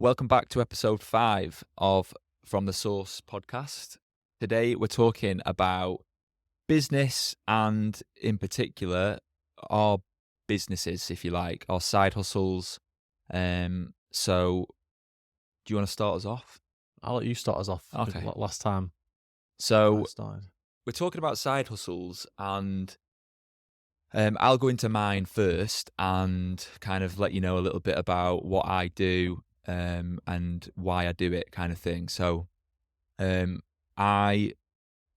Welcome back to episode 5 of From the Source podcast. Today we're talking about business and, in particular, our businesses, if you like, our side hustles. So, do you want to start us off? I'll let you start us off. Okay. Last time So, I started. we're talking about side hustles, and I'll go into mine first and kind of let you know a little bit about what I do and why I do it, kind of thing. So, I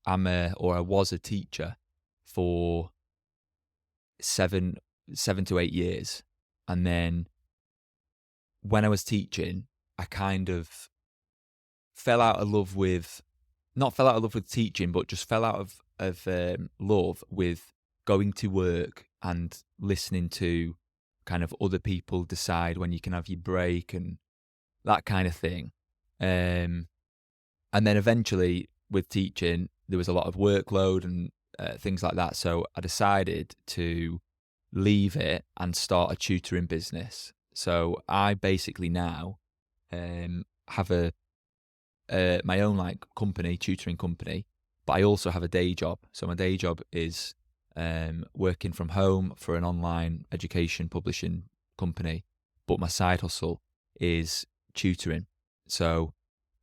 I was a teacher for seven to 8 years, and then when I was teaching, I kind of not fell out of love with teaching, but just fell out of love with going to work and listening to kind of other people decide when you can have your break and that kind of thing. And then eventually with teaching, there was a lot of workload and things like that. So I decided to leave it and start a tutoring business. So I basically now have my own company, tutoring company, but I also have a day job. So my day job is working from home for an online education publishing company, but my side hustle is tutoring. So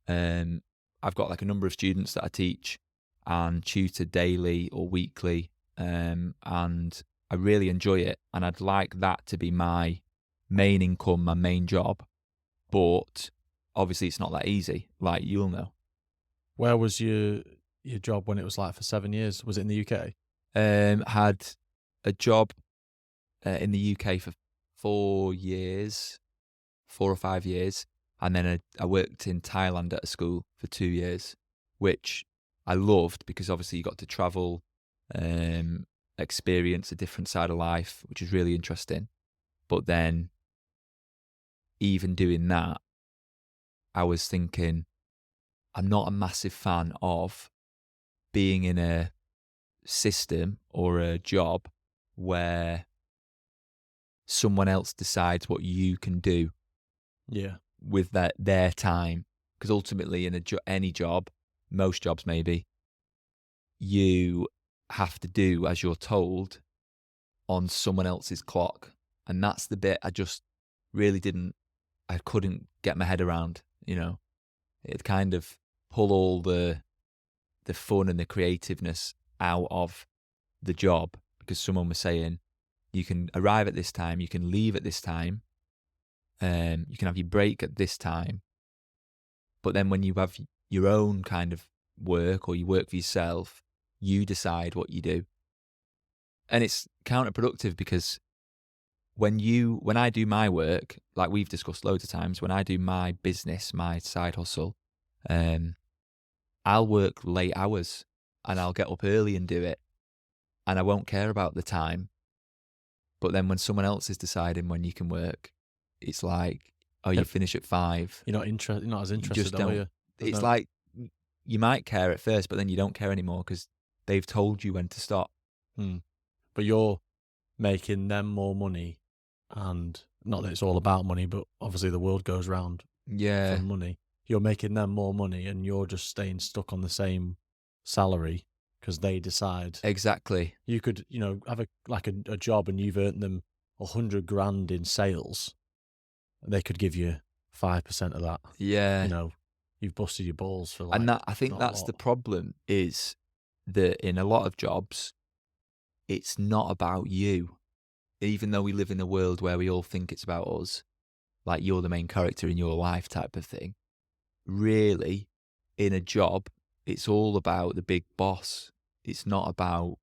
I've got like a number of students that I teach and tutor daily or weekly, and I really enjoy it, and I'd like that to be my main income, my main job, but obviously it's not that easy, like you'll know. Where was your job when it was like for 7 years? Was it in the UK? Had a job in the UK for 4 or 5 years, and then I worked in Thailand at a school for 2 years, which I loved because obviously you got to travel, experience a different side of life, which is really interesting. But then even doing that, I was thinking, I'm not a massive fan of being in a system or a job where someone else decides what you can do with their time. Because ultimately in any job, most jobs maybe, you have to do as you're told on someone else's clock. And that's the bit I just really I couldn't get my head around, It'd kind of pull all the fun and the creativeness out of the job, because someone was saying, you can arrive at this time, you can leave at this time, you can have your break at this time. But then when you have your own kind of work or you work for yourself, you decide what you do. And it's counterproductive because when I do my work, like we've discussed loads of times, when I do my business, my side hustle, I'll work late hours and I'll get up early and do it, and I won't care about the time. But then when someone else is deciding when you can work, it's like, oh, you finish at 5. You're not as interested, just don't. Are you? It's like you might care at first, but then you don't care anymore because they've told you when to stop. But you're making them more money, and not that it's all about money, but obviously the world goes round for money. You're making them more money, and you're just staying stuck on the same salary because they decide. Exactly. You could, have a job, and you've earned them 100 grand in sales. They could give you 5% of that. Yeah. You've busted your balls for and I think that's the problem, is that in a lot of jobs, it's not about you. Even though we live in a world where we all think it's about us, like you're the main character in your life type of thing. Really, in a job, it's all about the big boss. It's not about,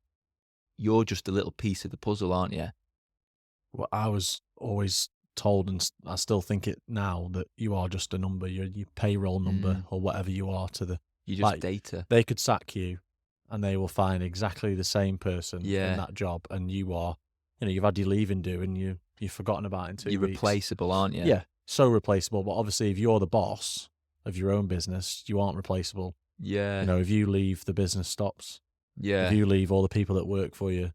you're just a little piece of the puzzle, aren't you? Well, I was always told, and I still think it now, that you are just a number. You're your payroll number or whatever you are to the. You're just data. They could sack you, and they will find exactly the same person in that job, and you are, you've had your leaving due, and you've forgotten about it in 2 weeks. You're replaceable, aren't you? Yeah, so replaceable. But obviously, if you're the boss of your own business, you aren't replaceable. Yeah. If you leave, the business stops. Yeah. If you leave, all the people that work for you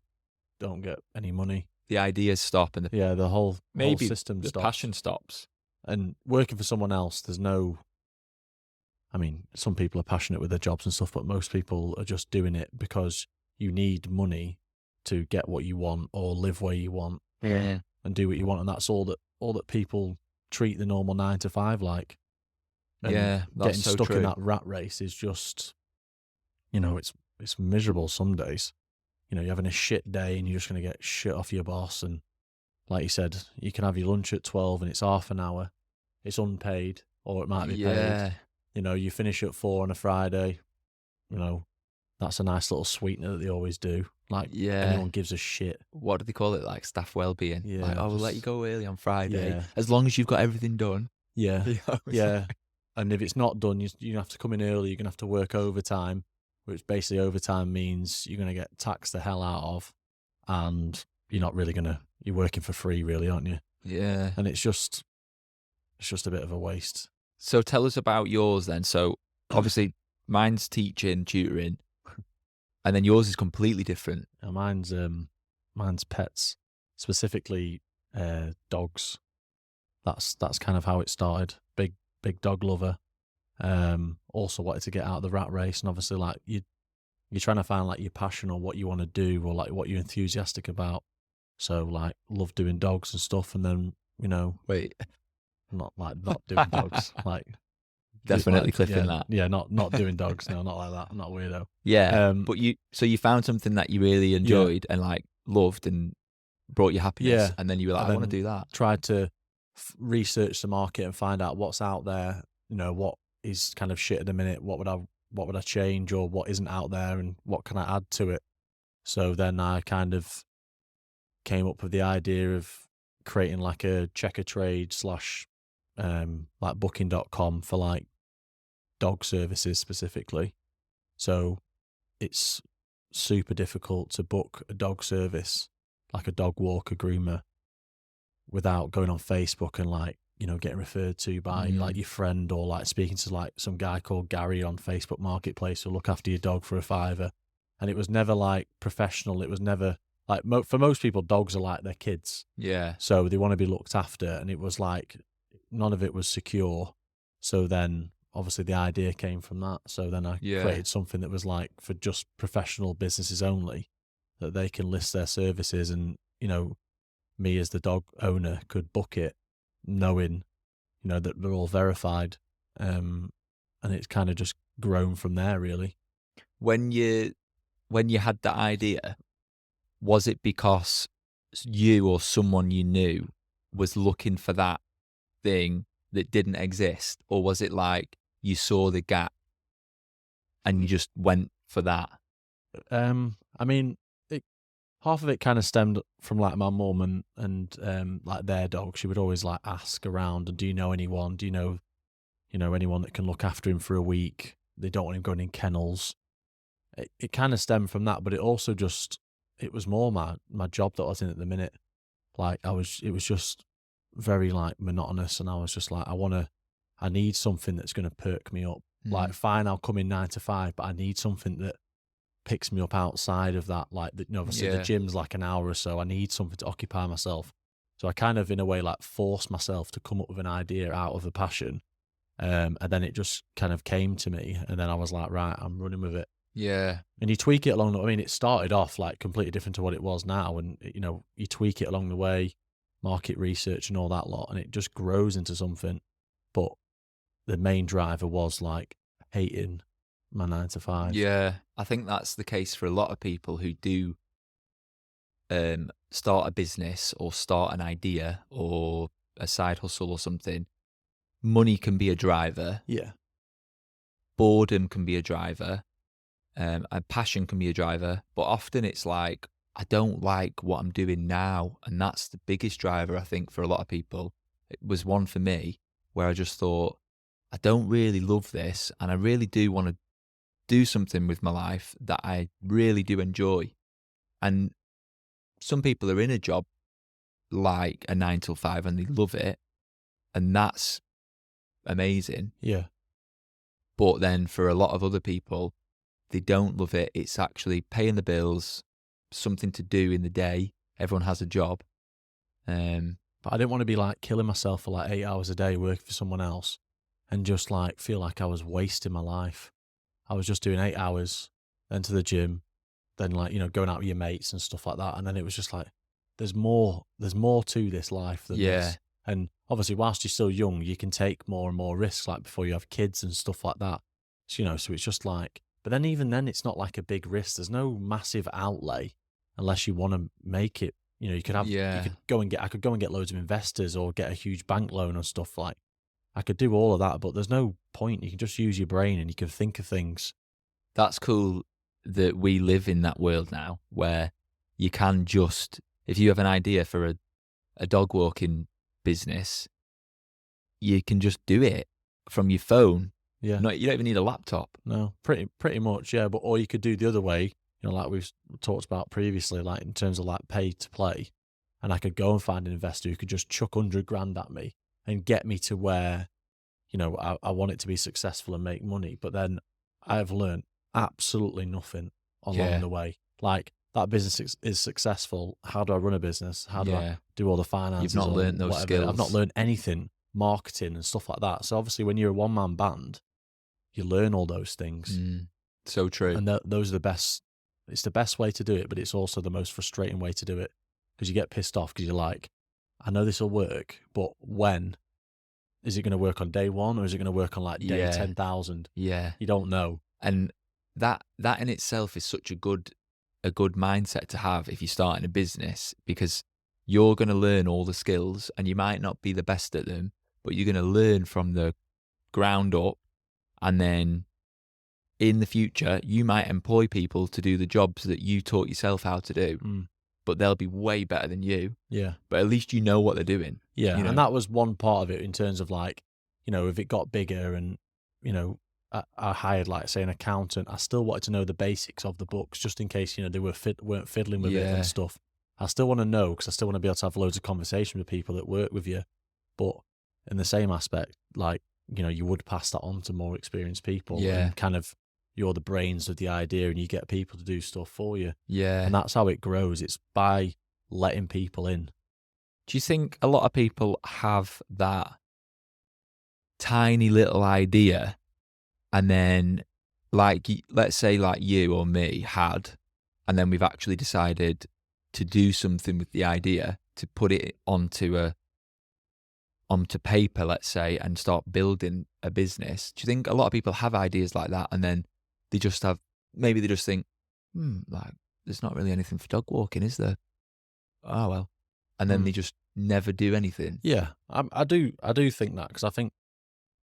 don't get any money. The ideas stop, and the whole system the stops. passion stops. And working for someone else, there's no, I mean, some people are passionate with their jobs and stuff, but most people are just doing it because you need money to get what you want or live where you want and do what you want. And that's all that people treat the normal 9 to 5 like. And that's getting so stuck true. in that rat race is just, it's miserable some days. You're having a shit day and you're just going to get shit off your boss. And like you said, you can have your lunch at 12 and it's half an hour. It's unpaid, or it might be paid. You finish at 4 on a Friday. That's a nice little sweetener that they always do. Like, anyone gives a shit. What do they call it? Like staff well-being. Yeah, like, we'll let you go early on Friday, Yeah. as long as you've got everything done. Yeah, yeah. Like, And if it's not done, you have to come in early. You're going to have to work overtime, which basically overtime means you're going to get taxed the hell out of, and you're not really you're working for free, really, aren't you? yeah. And it's just a bit of a waste. So tell us about yours then. So obviously mine's teaching, tutoring, and then yours is completely different. Now mine's pets, specifically dogs. That's kind of how it started. Big dog lover. Also wanted to get out of the rat race, and obviously like you're trying to find like your passion or what you want to do or like what you're enthusiastic about. So like love doing dogs and stuff, and then Wait, not doing dogs, like definitely clipping that. Yeah, not doing dogs. No, not like that. I'm not a weirdo. Yeah, but you found something that you really enjoyed and like loved and brought you happiness, and then you were like, I want to do that. Tried to research the market and find out what's out there. What is kind of shit at the minute. What would I change, or what isn't out there, and what can I add to it? So then I kind of came up with the idea of creating like a checker trade / like booking.com for like dog services specifically. So it's super difficult to book a dog service, like a dog walker, groomer, without going on Facebook and like, getting referred to by like your friend, or like speaking to like some guy called Gary on Facebook Marketplace who'll look after your dog for $5. And it was never like professional. It was never like, for most people, dogs are like their kids. Yeah. So they want to be looked after. And it was like, none of it was secure. So then obviously the idea came from that. So then I created something that was like for just professional businesses only, that they can list their services, and, me as the dog owner could book it knowing, that they're all verified. And it's kind of just grown from there, really. When you had that idea, was it because you or someone you knew was looking for that thing that didn't exist? Or was it like you saw the gap and you just went for that? I mean, half of it kind of stemmed from like my mum and like their dog. She would always like ask around, and do you know anyone? Do you know anyone that can look after him for a week? They don't want him going in kennels. It kind of stemmed from that, but it also it was more my job that I was in at the minute. Like it was just very like monotonous, and I was just like, I need something that's going to perk me up. Like, fine, I'll come in 9 to 5, but I need something that picks me up outside of that. Like, obviously the gym's like an hour or so. I need something to occupy myself. So I kind of, in a way, like forced myself to come up with an idea out of a passion. And then it just kind of came to me, and then I was like, right, I'm running with it. Yeah. And you tweak it along I mean, it started off like completely different to what it was now. And, you tweak it along the way, market research and all that lot, and it just grows into something. But the main driver was like hating my 9 to 5. Yeah. I think that's the case for a lot of people who do start a business or start an idea or a side hustle or something. Money can be a driver. Yeah. Boredom can be a driver. And passion can be a driver, but often it's like, I don't like what I'm doing now. And that's the biggest driver, I think, for a lot of people. It was one for me where I just thought, I don't really love this, and I really do want to do something with my life that I really do enjoy. And some people are in a job like a 9 till 5 and they love it, and that's amazing. Yeah. But then for a lot of other people, they don't love it. It's actually paying the bills, something to do in the day. Everyone has a job. But I didn't want to be like killing myself for like 8 hours a day working for someone else and just like feel like I was wasting my life. I was just doing 8 hours, then to the gym, then like, you know, going out with your mates and stuff like that. And then it was just like, there's more to this life than this. And obviously, whilst you're still young, you can take more and more risks, like before you have kids and stuff like that. So, you know, so it's just like, but then even then, it's not like a big risk. There's no massive outlay unless you want to make it. You know, you could have, I could go and get loads of investors or get a huge bank loan or stuff. Like, I could do all of that, but there's no point. You can just use your brain and you can think of things. That's cool that we live in that world now where you can just, if you have an idea for a dog walking business, you can just do it from your phone. Yeah. You don't even need a laptop. No, pretty much, yeah. But or you could do the other way, you know, like we've talked about previously, like in terms of like pay to play. And I could go and find an investor who could just chuck 100 grand at me and get me to where, you know, I want it to be successful and make money. But then I have learned absolutely nothing along the way. Like, that business is successful. How do I run a business? How do I do all the finances? You've not learned those skills. I've not learned anything, marketing and stuff like that. So obviously when you're a one-man band, you learn all those things. So true. And those are the best. It's the best way to do it, but it's also the most frustrating way to do it because you get pissed off because you're like, I know this will work, but when? Is it going to work on day one or is it going to work on like day 10,000? Yeah. You don't know. And that in itself is such a good mindset to have if you're starting a business, because you're going to learn all the skills and you might not be the best at them, but you're going to learn from the ground up. And then in the future, you might employ people to do the jobs that you taught yourself how to do, but they'll be way better than you. Yeah. But at least you know what they're doing. Yeah. You know? And that was one part of it in terms of like, you know, if it got bigger and, you know, I hired like, say, an accountant, I still wanted to know the basics of the books just in case, you know, they weren't fiddling with it and stuff. I still want to know because I still want to be able to have loads of conversation with people that work with you. But in the same aspect, like, you know, you would pass that on to more experienced people. Yeah. And kind of you're the brains of the idea and you get people to do stuff for you. Yeah. And that's how it grows. It's by letting people in. Do you think a lot of people have that tiny little idea and then, like, let's say like you or me had, and then we've actually decided to do something with the idea, to put it onto paper, let's say, and start building a business? Do you think a lot of people have ideas like that and then they just think, like, there's not really anything for dog walking, is there? Oh, well. And then they just never do anything. Yeah, I do think that, because I think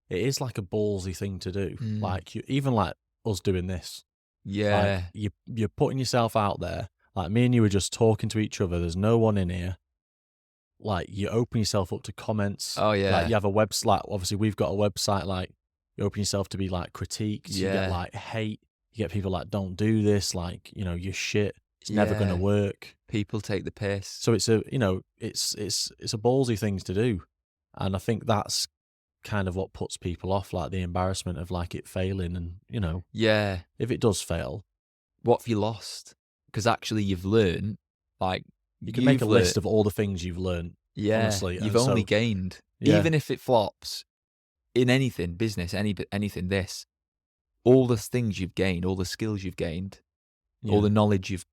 it is like a ballsy thing to do. Like, even like us doing this. Yeah. Like, you're putting yourself out there. Like, me and you were just talking to each other. There's no one in here. Like, you open yourself up to comments. Oh, yeah. Like, you have a website. Like, obviously, we've got a website. Like, you open yourself to be, like, critiqued. Yeah. You get, like, hate. You get people like, don't do this. Like, you know, you're shit. It's never going to work. People take the piss. So it's a, you know, it's a ballsy thing to do. And I think that's kind of what puts people off, like the embarrassment of like it failing. And, you know, if it does fail, what have you lost? Because actually you've learned, like, you can make a list of all the things you've learned. Yeah. Honestly. You've only gained, even if it flops in anything, business, anything, all the things you've gained, all the skills you've gained, all the knowledge you've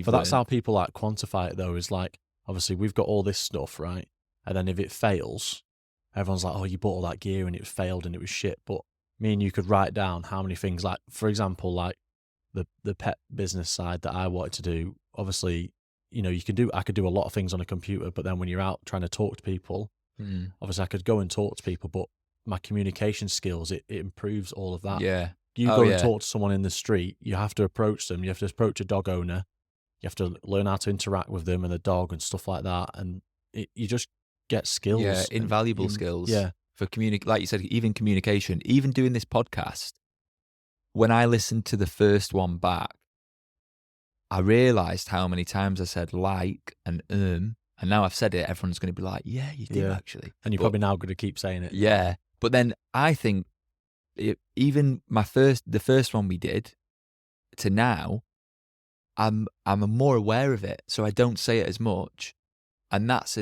But that's how people like quantify it though, is like, obviously we've got all this stuff, right? And then if it fails, everyone's like, oh, you bought all that gear and it failed and it was shit. But me and you could write down how many things, like, for example, like the pet business side that I wanted to do, obviously, you know, I could do a lot of things on a computer, but then when you're out trying to talk to people, obviously I could go and talk to people, but my communication skills, it improves all of that. Yeah. You go and talk to someone in the street, you have to approach them. You have to approach a dog owner. You have to learn how to interact with them and the dog and stuff like that. And you just get skills. Yeah, invaluable skills. Yeah. For like you said, even communication, even doing this podcast. When I listened to the first one back, I realised how many times I said like and and now I've said it, everyone's going to be like, yeah, you did actually. And you're probably now going to keep saying it. Yeah. But then I think even the first one we did to now, I'm more aware of it, so I don't say it as much, And that's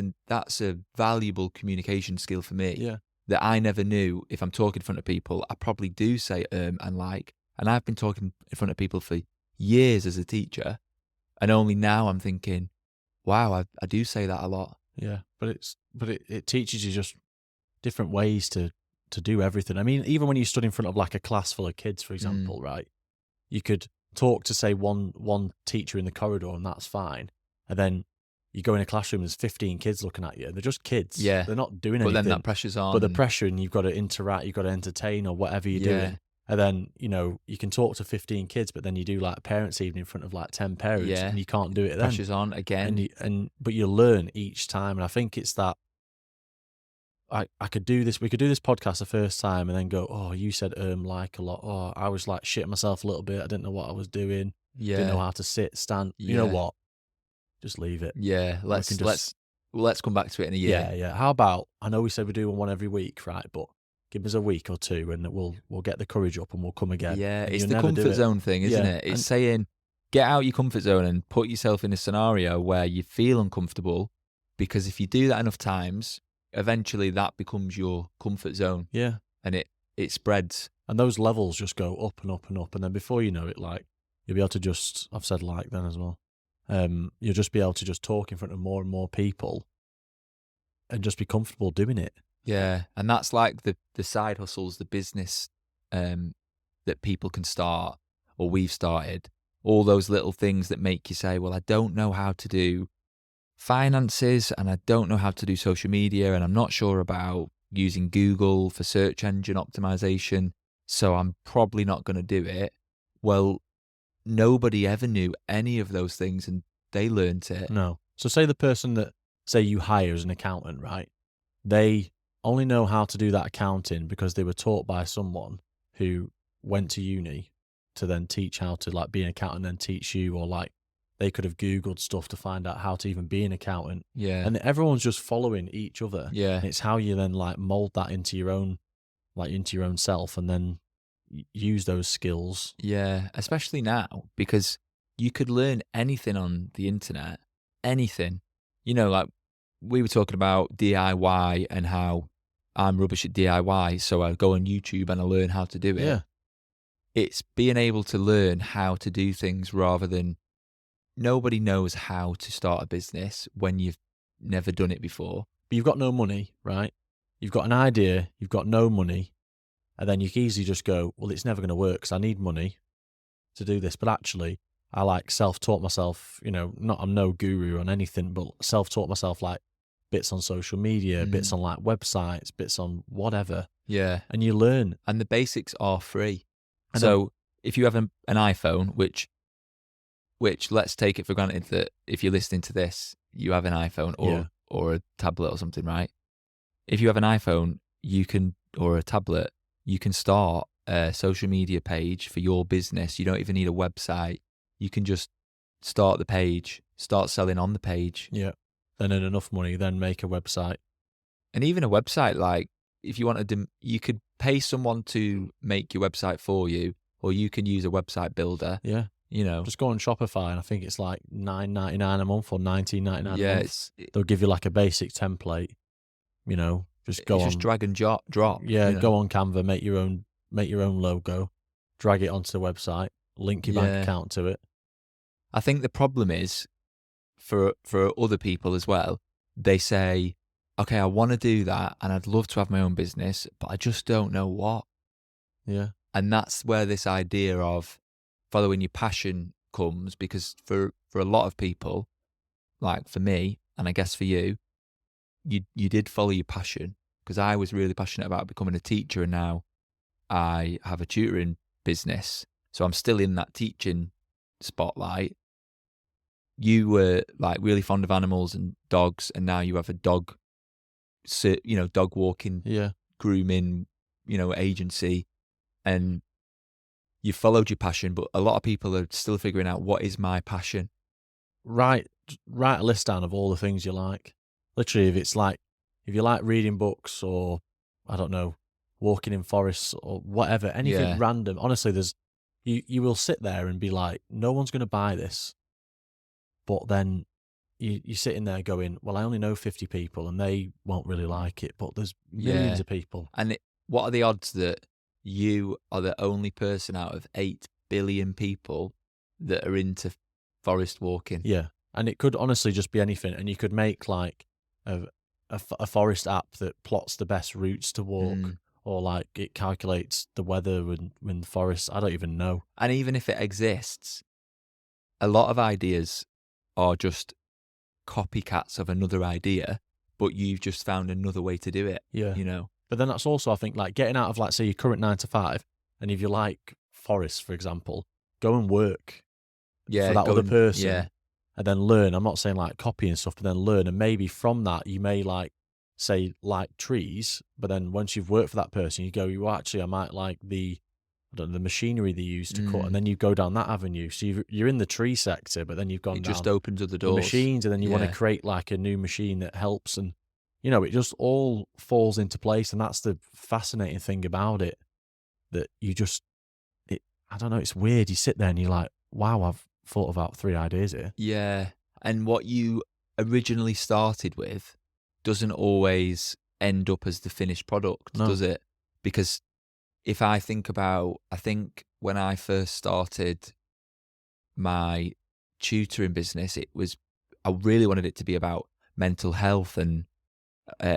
a valuable communication skill for me. Yeah. That I never knew. If I'm talking in front of people, I probably do say and like. And I've been talking in front of people for years as a teacher, and only now I'm thinking, wow, I do say that a lot. Yeah, but it teaches you just different ways to do everything. I mean, even when you stood in front of like a class full of kids, for example, right? You could talk to, say, one teacher in the corridor, and that's fine. And then you go in a classroom, there's 15 kids looking at you. They're just kids. Yeah. They're not doing But anything. then that pressure's on. But the pressure, and you've got to interact, you've got to entertain or whatever you're doing. And then, you know, you can talk to 15 kids, but then you do like a parents' evening in front of like 10 parents, and you can't do it then. Pressure's on again. But you learn each time. And I think it's that I could do this. We could do this podcast the first time and then go, oh, you said like a lot. Oh, I was like shitting myself a little bit. I didn't know what I was doing. Didn't know how to sit, stand. You know what? Just leave it. Yeah. Let's come back to it in a year. Yeah. How about, I know we said we're doing one every week, right? But give us a week or two and we'll get the courage up and we'll come again. Yeah, and it's the comfort zone thing, isn't it? It's saying, get out your comfort zone and put yourself in a scenario where you feel uncomfortable, because if you do that enough times, eventually that becomes your comfort zone. Yeah. And it spreads. And those levels just go up and up and up. And then before you know it, like, you'll be able to just, I've said like then as well, you'll just be able to just talk in front of more and more people and just be comfortable doing it. Yeah, and that's like the side hustles, the business that people can start, or we've started, all those little things that make you say, well, I don't know how to do finances, and I don't know how to do social media, and I'm not sure about using Google for search engine optimization, so I'm probably not going to do it. Well, nobody ever knew any of those things, and they learned it. No. So say the person that, say you hire as an accountant, right? They only know how to do that accounting because they were taught by someone who went to uni to then teach how to like be an accountant and then teach you, or like they could have Googled stuff to find out how to even be an accountant. Yeah. And everyone's just following each other. Yeah. And it's how you then like mold that into your own self and then use those skills. Yeah. Especially now, because you could learn anything on the internet, anything, you know, like we were talking about DIY and how I'm rubbish at DIY. So I go on YouTube and I learn how to do it. Yeah. It's being able to learn how to do things rather than, nobody knows how to start a business when you've never done it before. But you've got no money, right? You've got an idea, you've got no money, and then you can easily just go, well, it's never going to work because I need money to do this. But actually, I like self-taught myself, you know, I'm no guru on anything, but self-taught myself like bits on social media, bits on like websites, bits on whatever. Yeah. And you learn. And the basics are free. So if you have an iPhone, which let's take it for granted that if you're listening to this, you have an iPhone or a tablet or something, right? If you have an iPhone, or a tablet, you can start a social media page for your business. You don't even need a website. You can just start the page, start selling on the page. Yeah. Then earn enough money, then make a website. And even a website, like if you wanted to, you could pay someone to make your website for you, or you can use a website builder. Yeah. You know, just go on Shopify, and I think it's like $9.99 a month or $19.99 a month. They'll give you like a basic template. You know, just drag and drop. Yeah, you know? Go on Canva, make your own logo, drag it onto the website, link your bank account to it. I think the problem is for other people as well. They say, okay, I want to do that, and I'd love to have my own business, but I just don't know what. Yeah, and that's where this idea of following your passion comes, because for a lot of people, like for me, and I guess for you, you did follow your passion, because I was really passionate about becoming a teacher, and now I have a tutoring business, so I'm still in that teaching spotlight. You were like really fond of animals and dogs, and now you have a dog walking, grooming, agency, and you followed your passion. But a lot of people are still figuring out, what is my passion? Write a list down of all the things you like. Literally, if you like reading books, or I don't know, walking in forests or whatever, anything random. Honestly, you will sit there and be like, no one's going to buy this. But then you're sitting there going, well, I only know 50 people and they won't really like it, but there's millions of people. And what are the odds that you are the only person out of 8 billion people that are into forest walking? Yeah. And it could honestly just be anything. And you could make like a forest app that plots the best routes to walk, or like it calculates the weather in the forest. I don't even know. And even if it exists, a lot of ideas are just copycats of another idea, but you've just found another way to do it. Yeah. You know? But then that's also, I think, like getting out of, like, say, your current 9 to 5, and if you like forests, for example, go and work for that other person, and then learn. I'm not saying like copy and stuff, but then learn, and maybe from that you may like, say, like trees. But then once you've worked for that person, you go, well, actually, I might like the machinery they use to cut, and then you go down that avenue. So you're in the tree sector, but then you've gone it down just opens other doors, the machines, and then you want to create like a new machine that helps, and it just all falls into place. And that's the fascinating thing about it, that I don't know, it's weird. You sit there and you're like, wow, I've thought about 3 ideas here. Yeah. And what you originally started with doesn't always end up as the finished product, does it? Because if I think when I first started my tutoring business, I really wanted it to be about mental health and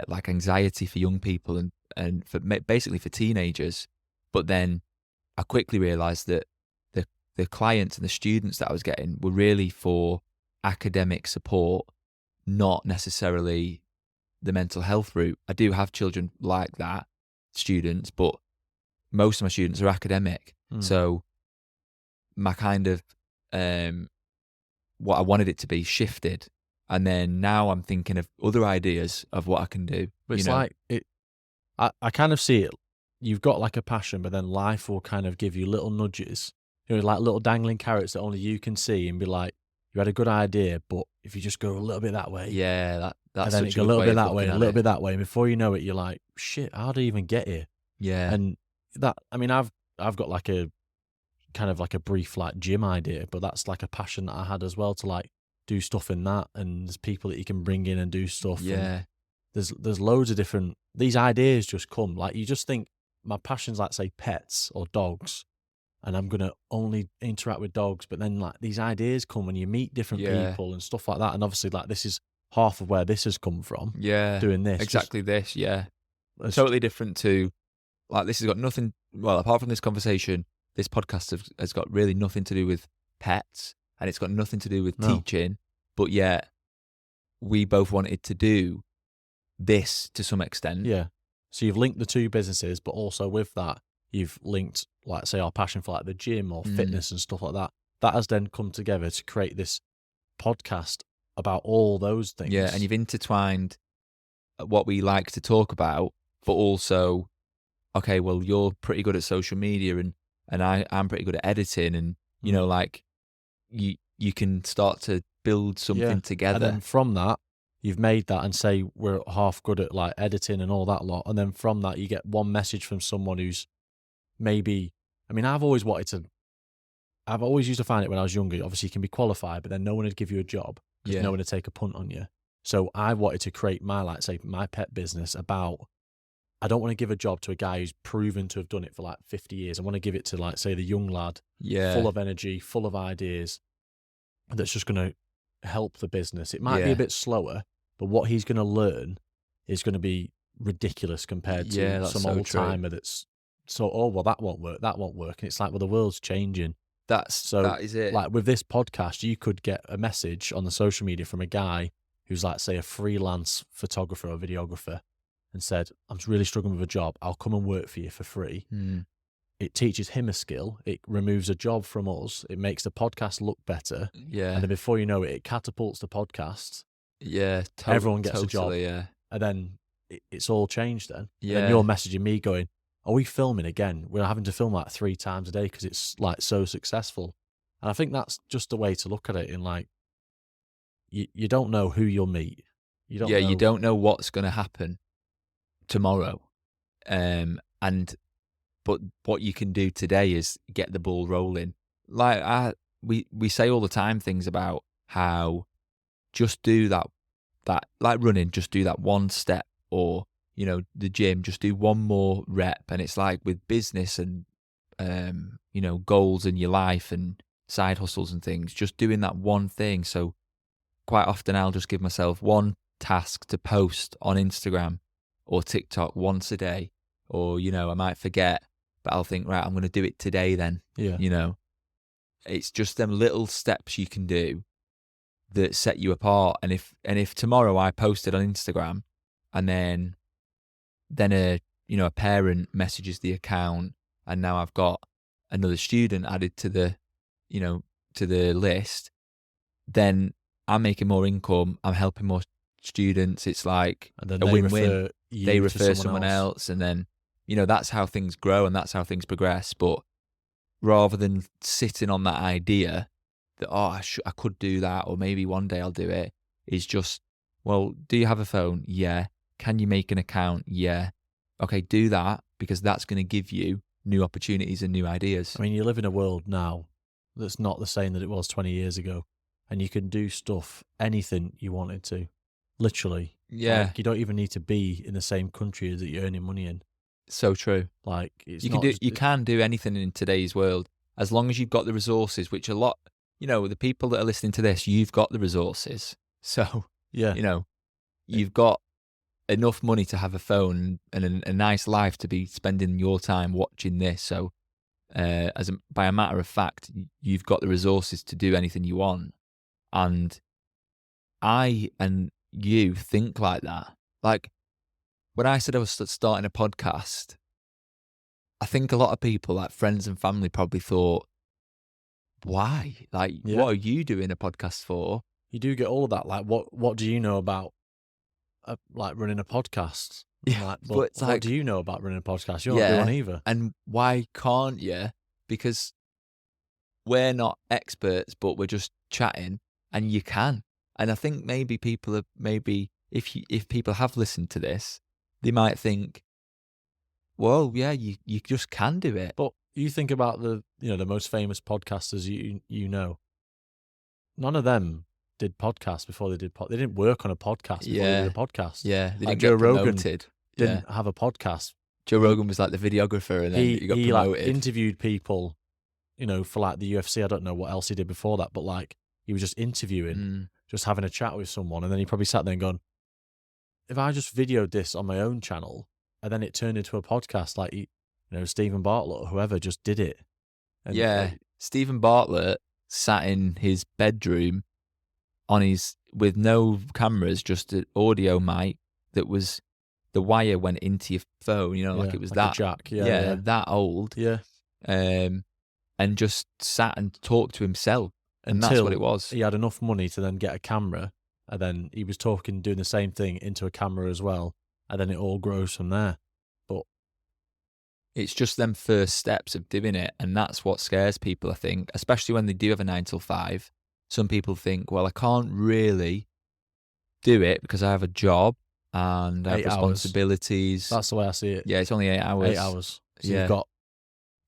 like anxiety for young people and basically for teenagers. But then I quickly realized that the clients and the students that I was getting were really for academic support, not necessarily the mental health route. I do have children like that, students, but most of my students are academic. So my kind of what I wanted it to be shifted. And then now I'm thinking of other ideas of what I can do. But it's like I kind of see it. You've got like a passion, but then life will kind of give you little nudges, like little dangling carrots that only you can see, and be like, you had a good idea, but if you just go a little bit that way, that's and then it go a little bit that way, a little bit that way, and before you know it, you're like, shit, how did I even get here? Yeah. And that, I mean, I've got like a kind of like a brief like gym idea, but that's like a passion that I had as well, to like do stuff in that, and there's people that you can bring in and do stuff. Yeah. And there's loads of different, these ideas just come, like you just think, my passion's like, say, pets or dogs, and I'm going to only interact with dogs. But then like these ideas come when you meet different people and stuff like that. And obviously like this is half of where this has come from. Yeah. Doing this. Exactly this. Yeah. Totally different to, like, this has got nothing, well, apart from this conversation, this podcast has got really nothing to do with pets, and it's got nothing to do with teaching, but yet we both wanted to do this to some extent. Yeah. So you've linked the two businesses, but also with that, you've linked, like, say, our passion for like the gym or fitness and stuff like that. That has then come together to create this podcast about all those things. Yeah, and you've intertwined what we like to talk about, but also, okay, well, you're pretty good at social media, and I'm pretty good at editing, and like you can start to build something together. And then from that, you've made that, and say we're half good at like editing and all that lot. And then from that, you get one message from someone who's maybe, I mean, I've always used to find it when I was younger. Obviously you can be qualified, but then no one would give you a job because no one would take a punt on you. So I wanted to create my, like, say, my pet business about, I don't want to give a job to a guy who's proven to have done it for like 50 years. I want to give it to, like, say, the young lad, full of energy, full of ideas, that's just going to help the business. It might be a bit slower, but what he's going to learn is going to be ridiculous compared to some old timer that's so, oh, well, that won't work. And it's like, well, the world's changing. That is it. Like with this podcast, you could get a message on the social media from a guy who's, like, say, a freelance photographer or videographer, and said, I'm really struggling with a job. I'll come and work for you for free. It teaches him a skill. It removes a job from us. It makes the podcast look better. Yeah. And then before you know it, it catapults the podcast. Yeah. Everyone gets a job. Yeah. And then it's all changed then. Yeah. And then you're messaging me going, are we filming again? We're having to film like 3 times a day because it's like so successful. And I think that's just the way to look at it, in like, you don't know who you'll meet. You don't know what's going to happen tomorrow. But what you can do today is get the ball rolling. Like we say all the time things about how just do that like running, just do that one step, or, you know, the gym, just do one more rep. And it's like with business and, you know, goals in your life and side hustles and things, just doing that one thing. So quite often I'll just give myself one task to post on Instagram or TikTok once a day, or, you know, I might forget, but I'll think, right, I'm going to do it today then. Yeah. You know, it's just them little steps you can do that set you apart. And if tomorrow I posted on Instagram and then a, you know, a parent messages the account and now I've got another student added to the, you know, to the list, then I'm making more income, I'm helping more students. It's like a win-win. They refer someone else, and then, you know, that's how things grow and that's how things progress. But rather than sitting on that idea that, oh, I could do that, or maybe one day I'll do it, is just, well, do you have a phone? Yeah. Can you make an account? Yeah. Okay, do that, because that's going to give you new opportunities and new ideas. I mean, you live in a world now that's not the same that it was 20 years ago, and you can do stuff, anything you wanted to, literally. Yeah. Like, you don't even need to be in the same country that you're earning money in. So true. Like, it's you can do anything in today's world, as long as you've got the resources, which a lot, you know, the people that are listening to this, you've got the resources. So, yeah, you know, you've got enough money to have a phone and a nice life to be spending your time watching this. So, by a matter of fact, you've got the resources to do anything you want. And I and you think like that. Like, when I said I was starting a podcast, I think a lot of people, like friends and family, probably thought, why? Like, what are you doing a podcast for? You do get all of that. Like, what do you know about like running a podcast? Yeah, like, but it's what do you know about running a podcast? You're not doing either. And why can't you? Because we're not experts, but we're just chatting, and you can. And I think maybe people are, if people have listened to this, they might think, well, yeah, you just can do it. But you think about the most famous podcasters you know. None of them did podcasts before they did they didn't work on a podcast before they did a podcast. Yeah, they like didn't Joe get Rogan promoted. Didn't have a podcast. Joe Rogan was like the videographer, and then he got promoted. Like, interviewed people, you know, for like the UFC. I don't know what else he did before that, but like he was just interviewing, just having a chat with someone, and then he probably sat there and gone, if I just videoed this on my own channel and then it turned into a podcast, like, you know, Stephen Bartlett or whoever just did it. And, Stephen Bartlett sat in his bedroom with no cameras, just an audio mic that was, the wire went into your phone, you know, like it was like that a jack. that old. Yeah. And just sat and talked to himself. And that's what it was. He had enough money to then get a camera, and then he was doing the same thing into a camera as well, and then it all grows from there. But it's just them first steps of doing it, and that's what scares people, I think, especially when they do have a 9 till 5. Some people think, well, I can't really do it because I have a job and I have responsibilities. That's the way I see it. Yeah, it's only 8 hours. 8 hours. So you've got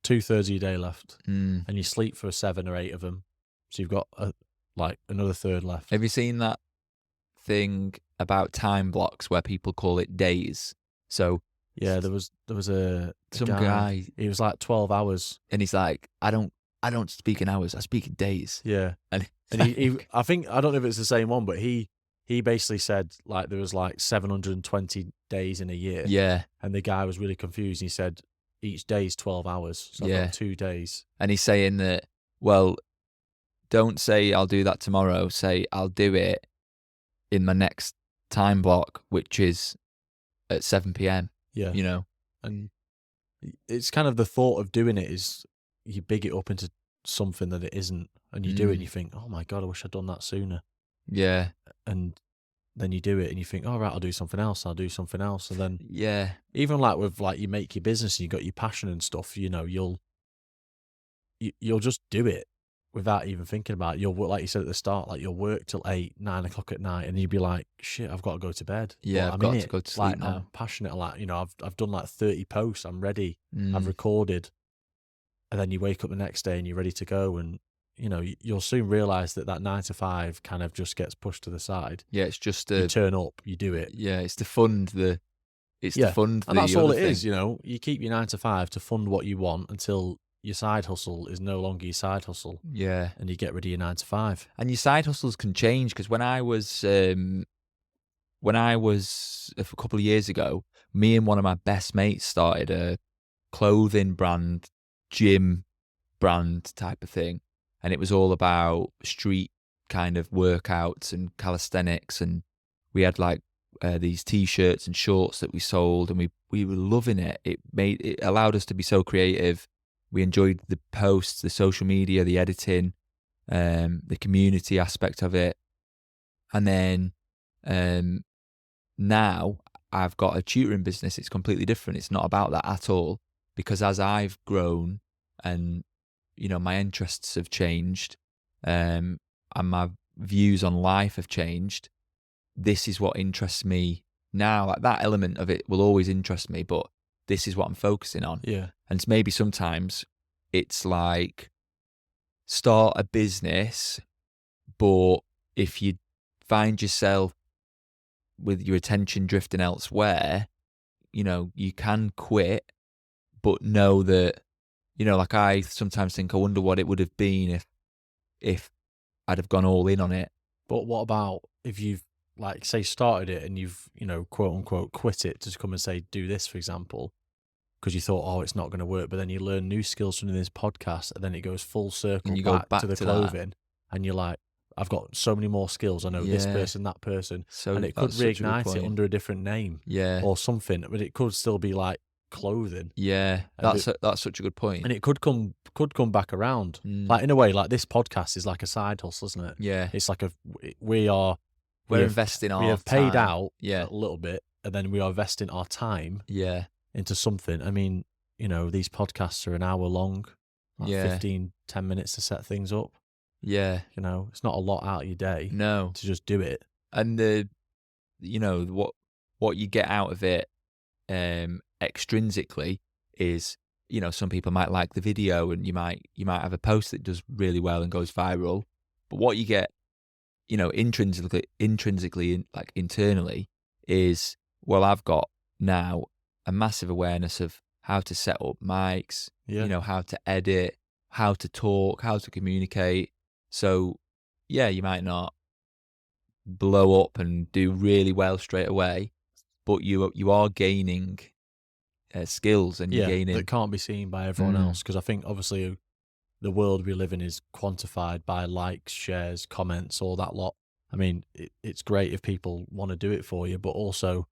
2/3 of your day left, and you sleep for 7 or 8 of them. So you've got like another third left. Have you seen that thing about time blocks where people call it days? So yeah, there was some guy. He was like 12 hours, and he's like, I don't speak in hours, I speak in days. Yeah, and he I think, I don't know if it's the same one, but he basically said like there was like 720 days in a year. Yeah, and the guy was really confused. He said each day is 12 hours, so I've got 2 days. And he's saying that, well, don't say I'll do that tomorrow. Say I'll do it in my next time block, which is at 7 p.m. Yeah. You know? And it's kind of the thought of doing it is you big it up into something that it isn't, and you do it and you think, oh my God, I wish I'd done that sooner. Yeah. And then you do it and you think, all right, I'll do something else. And then even like with like you make your business and you got your passion and stuff, you know, you'll just do it without even thinking about it. You'll, like you said at the start, like you'll work till 8, 9 o'clock at night, and you'd be like, shit, I've got to go to bed. Yeah, I've got to go to sleep like, now. I'm passionate, like, you know, I've done like 30 posts, I'm ready, I've recorded, and then you wake up the next day and you're ready to go, and you'll soon realize that 9 to 5 kind of just gets pushed to the side. Yeah, it's just you turn up, you do it. Yeah, it's to fund the. It's to fund and the that's all other it thing. is. You keep your 9 to 5 to fund what you want until your side hustle is no longer your side hustle. Yeah, and you get rid of your 9 to 5. And your side hustles can change, because when I was a couple of years ago, me and one of my best mates started a clothing brand, gym brand type of thing, and it was all about street kind of workouts and calisthenics, and we had like these t-shirts and shorts that we sold, and we were loving it. It allowed us to be so creative. We enjoyed the posts, the social media, the editing, the community aspect of it. And then now I've got a tutoring business. It's completely different. It's not about that at all, because as I've grown and my interests have changed, and my views on life have changed, this is what interests me now. Like, that element of it will always interest me, but this is what I'm focusing on. Yeah. And it's maybe sometimes it's like start a business, but if you find yourself with your attention drifting elsewhere, you can quit, but know that, like I sometimes think, I wonder what it would have been if I'd have gone all in on it. But what about if you've, like, say, started it and you've, quote unquote, quit it to come and say, do this, for example, because you thought, oh, it's not going to work, but then you learn new skills from this podcast, and then it goes full circle and you go back to the clothing, and you're like, I've got so many more skills. I know this person, that person, and it could reignite it under a different name, or something, but it could still be like clothing. Yeah, that's such a good point. And it could come back around, like, in a way, like this podcast is like a side hustle, isn't it? Yeah, it's like we're investing our time. We have paid out a little bit, and then we are investing our time into something. I mean, these podcasts are an hour long, like 15, 10 minutes to set things up. Yeah. It's not a lot out of your day. No. To just do it. And what you get out of it extrinsically is, some people might like the video, and you might have a post that does really well and goes viral. But what you get, intrinsically, like internally, is, well, I've got now a massive awareness of how to set up mics, how to edit, how to talk, how to communicate. So, yeah, you might not blow up and do really well straight away, but you are gaining skills, and you're gaining that can't be seen by everyone else. Because I think obviously the world we live in is quantified by likes, shares, comments, all that lot. I mean, it's great if people want to do it for you, but also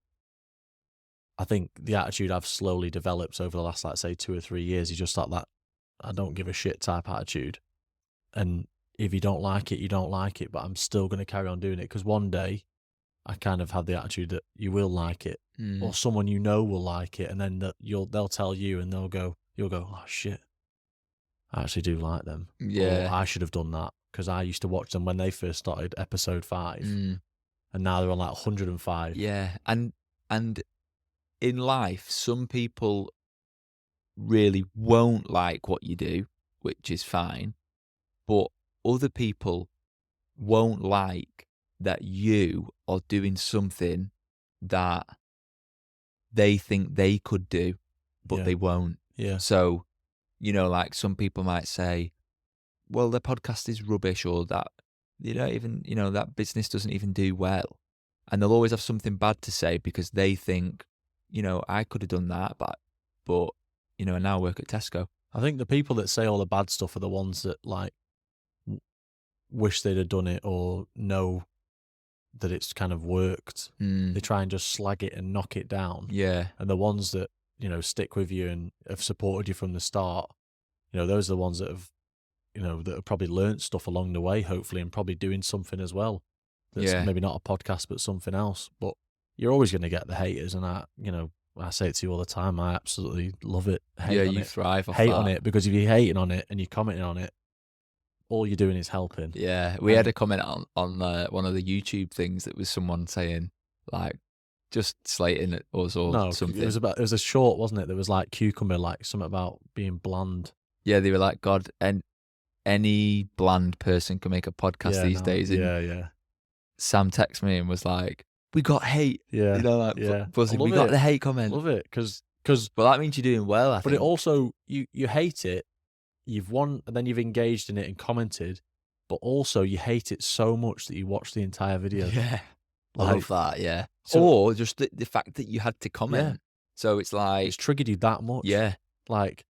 I think the attitude I've slowly developed over the last, like, say, 2 or 3 years is just like that I don't give a shit type attitude. And if you don't like it, you don't like it, but I'm still going to carry on doing it, because one day I kind of had the attitude that you will like it, or someone will like it, and then they'll tell you, and you'll go, oh shit, I actually do like them. Yeah. Or I should have done that, because I used to watch them when they first started episode 5, and now they're on like 105. Yeah, and in life, some people really won't like what you do, which is fine, but other people won't like that you are doing something that they think they could do, but they won't. Yeah. So, like, some people might say, well, the podcast is rubbish, or that they don't even, that business doesn't even do well. And they'll always have something bad to say, because they think, I could have done that, but I now work at Tesco. I think the people that say all the bad stuff are the ones that, like, wish they'd have done it, or know that it's kind of worked. They try and just slag it and knock it down. Yeah. And the ones that, stick with you and have supported you from the start, those are the ones that have, that have probably learnt stuff along the way, hopefully, and probably doing something as well. That's maybe not a podcast, but something else. But you're always going to get the haters, and I say it to you all the time. I absolutely love it. Thrive off hate that. on it, because if you're hating on it and you're commenting on it, all you're doing is helping. Yeah, we had a comment on one of the YouTube things that was someone saying, like, just slating us or something. It was a short, wasn't it? There was like cucumber, like something about being bland. Yeah, they were like, God, and any bland person can make a podcast these days. And Yeah. Sam texted me and was like, "We got hate." Yeah. You know, like buzzing. We got the hate comment. Love it because well, that means you're doing well. I think. But it also you hate it. You've won, and then you've engaged in it and commented, but also you hate it so much that you watch the entire video. Yeah, like, I love that. Yeah, or just the fact that you had to comment. Yeah. So it's like it's triggered you that much. Yeah. Like,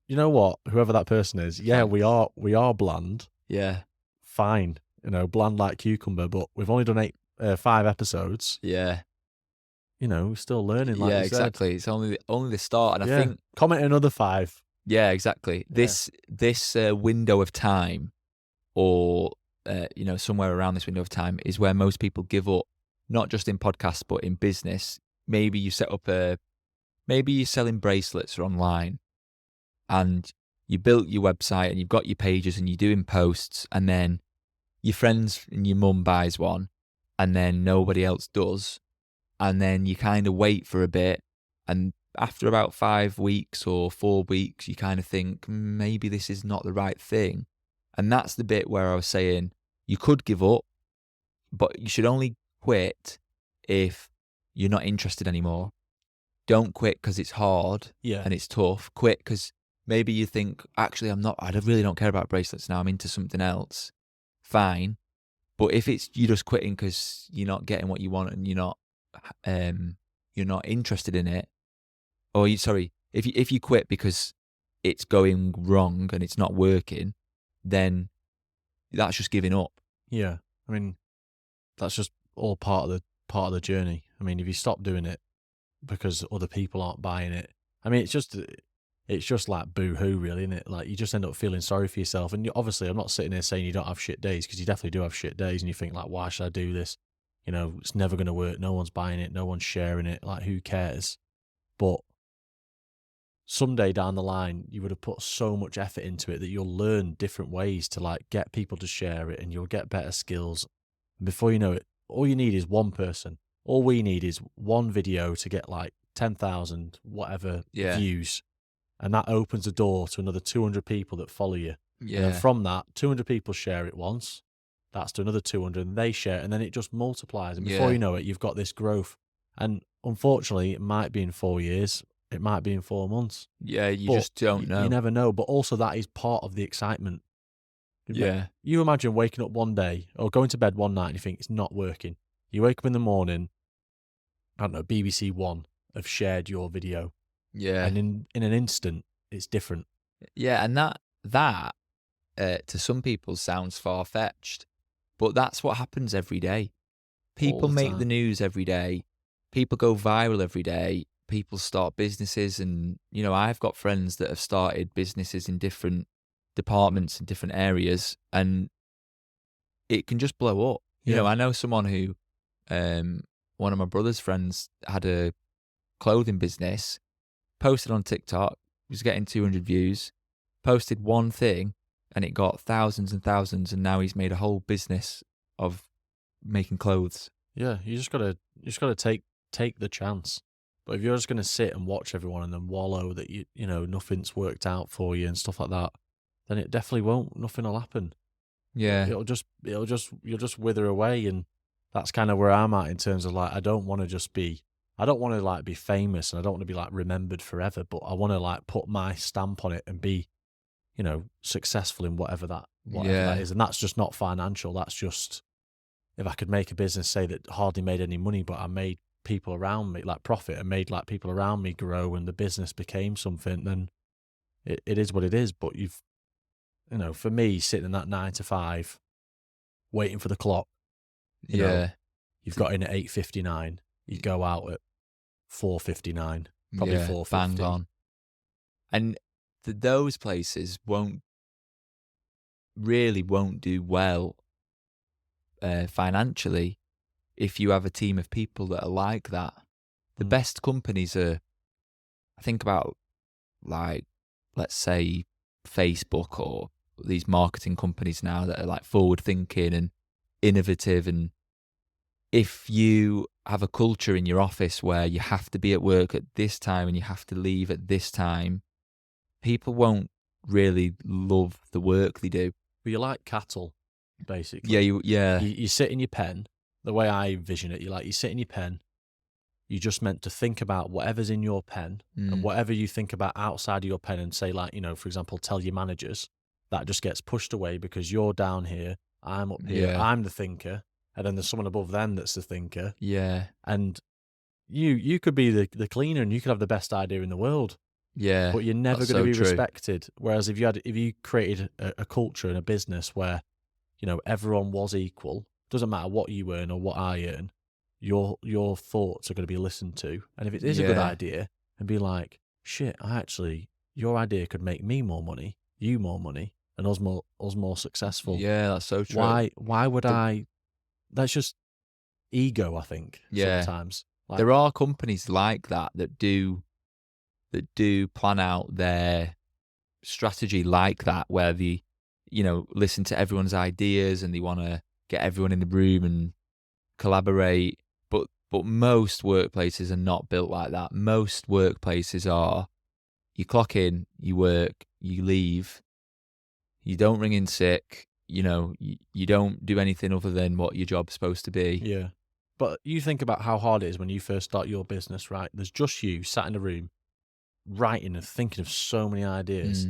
you know what? Whoever that person is, yeah, we are bland. Yeah. Fine. You know, bland like cucumber, but we've only done 5 episodes. Yeah. You know, we're still learning. Like you exactly. said. It's only the start, and I think comment another 5. Yeah, exactly. Yeah. This window of time, or you know, somewhere around this window of time, is where most people give up. Not just in podcasts, but in business. Maybe you set up maybe you're selling bracelets online, and you built your website, and you've got your pages, and you're doing posts, and then your friends and your mum buys one, and then nobody else does, and then you kind of wait for a bit, and after about 5 weeks or 4 weeks, you kind of think, maybe this is not the right thing. And that's the bit where I was saying you could give up, but you should only quit if you're not interested anymore. Don't quit because it's hard and it's tough. Quit because maybe you think, actually, I really don't care about bracelets now. I'm into something else. Fine. But if it's you just quitting because you're not getting what you want and you're not interested in it, or if you quit because it's going wrong and it's not working, then that's just giving up. Yeah, I mean, that's just all part of the journey. I mean, if you stop doing it because other people aren't buying it, I mean, it's just like boo-hoo, really, isn't it? Like, you just end up feeling sorry for yourself. And obviously, I'm not sitting here saying you don't have shit days, because you definitely do have shit days, and you think, like, why should I do this? You know, it's never going to work. No one's buying it. No one's sharing it. Like, who cares? But someday down the line, you would have put so much effort into it that you'll learn different ways to, like, get people to share it, and you'll get better skills. And before you know it, all you need is one person. All we need is one video to get, like, 10,000 whatever views. And that opens the door to another 200 people that follow you. Yeah. And then from that, 200 people share it once. That's to another 200, and they share it, and then it just multiplies. And before you know it, you've got this growth. And unfortunately, it might be in 4 years. It might be in 4 months. Yeah, you just don't know. You never know. But also, that is part of the excitement. Yeah. You imagine waking up one day or going to bed one night and you think it's not working. You wake up in the morning, I don't know, BBC One have shared your video. Yeah. And in an instant, it's different. Yeah, and that to some people sounds far-fetched, but that's what happens every day. People make the news every day. People go viral every day. People start businesses, and, you know, I've got friends that have started businesses in different departments in different areas, and it can just blow up. You know, I know someone who, one of my brother's friends had a clothing business, posted on TikTok, was getting 200 views, posted one thing, and it got thousands and thousands, and now he's made a whole business of making clothes. Yeah, you just gotta take the chance. But if you're just gonna sit and watch everyone and then wallow that you know nothing's worked out for you and stuff like that, then it definitely won't. Nothing will happen. Yeah, you'll just wither away, and that's kind of where I'm at in terms of, like, I don't want to like be famous, and I don't want to be like remembered forever, but I want to like put my stamp on it and be, you know, successful in whatever that is. And that's just not financial. That's just, if I could make a business, say, that hardly made any money, but I made people around me like profit and made like people around me grow, and the business became something, then it is what it is. But you know, for me, sitting in that 9 to 5, waiting for the clock, you know, you've got in at 8:59, you go out at 4:59, probably 4:50. Bang on. And those places won't do well financially if you have a team of people that are like that. The best companies are, I think about, like, let's say Facebook or these marketing companies now that are like forward thinking and innovative. And if you have a culture in your office where you have to be at work at this time and you have to leave at this time, people won't really love the work they do. But you're like cattle, basically. Yeah, You sit in your pen. The way I vision it, you sit in your pen. You're just meant to think about whatever's in your pen and whatever you think about outside of your pen and say, like, for example, tell your managers, that just gets pushed away because you're down here, I'm up here, Yeah. I'm the thinker, and then there's someone above them that's the thinker. Yeah. And you could be the cleaner and you could have the best idea in the world. Yeah. But you're never going to be respected. Whereas if you created a culture and a business where, everyone was equal, doesn't matter what you earn or what I earn, your thoughts are going to be listened to. And if it is a good idea, and be like, shit, your idea could make me more money, you more money, and us more successful. Yeah, that's so true. Why would I? That's just ego, I think. Sometimes there are companies like that do plan out their strategy like that, where they, listen to everyone's ideas and they want to get everyone in the room and collaborate. But most workplaces are not built like that. Most workplaces are, you clock in, you work, you leave, you don't ring in sick, you don't do anything other than what your job's supposed to be. Yeah. But you think about how hard it is when you first start your business, right? There's just you sat in a room writing and thinking of so many ideas.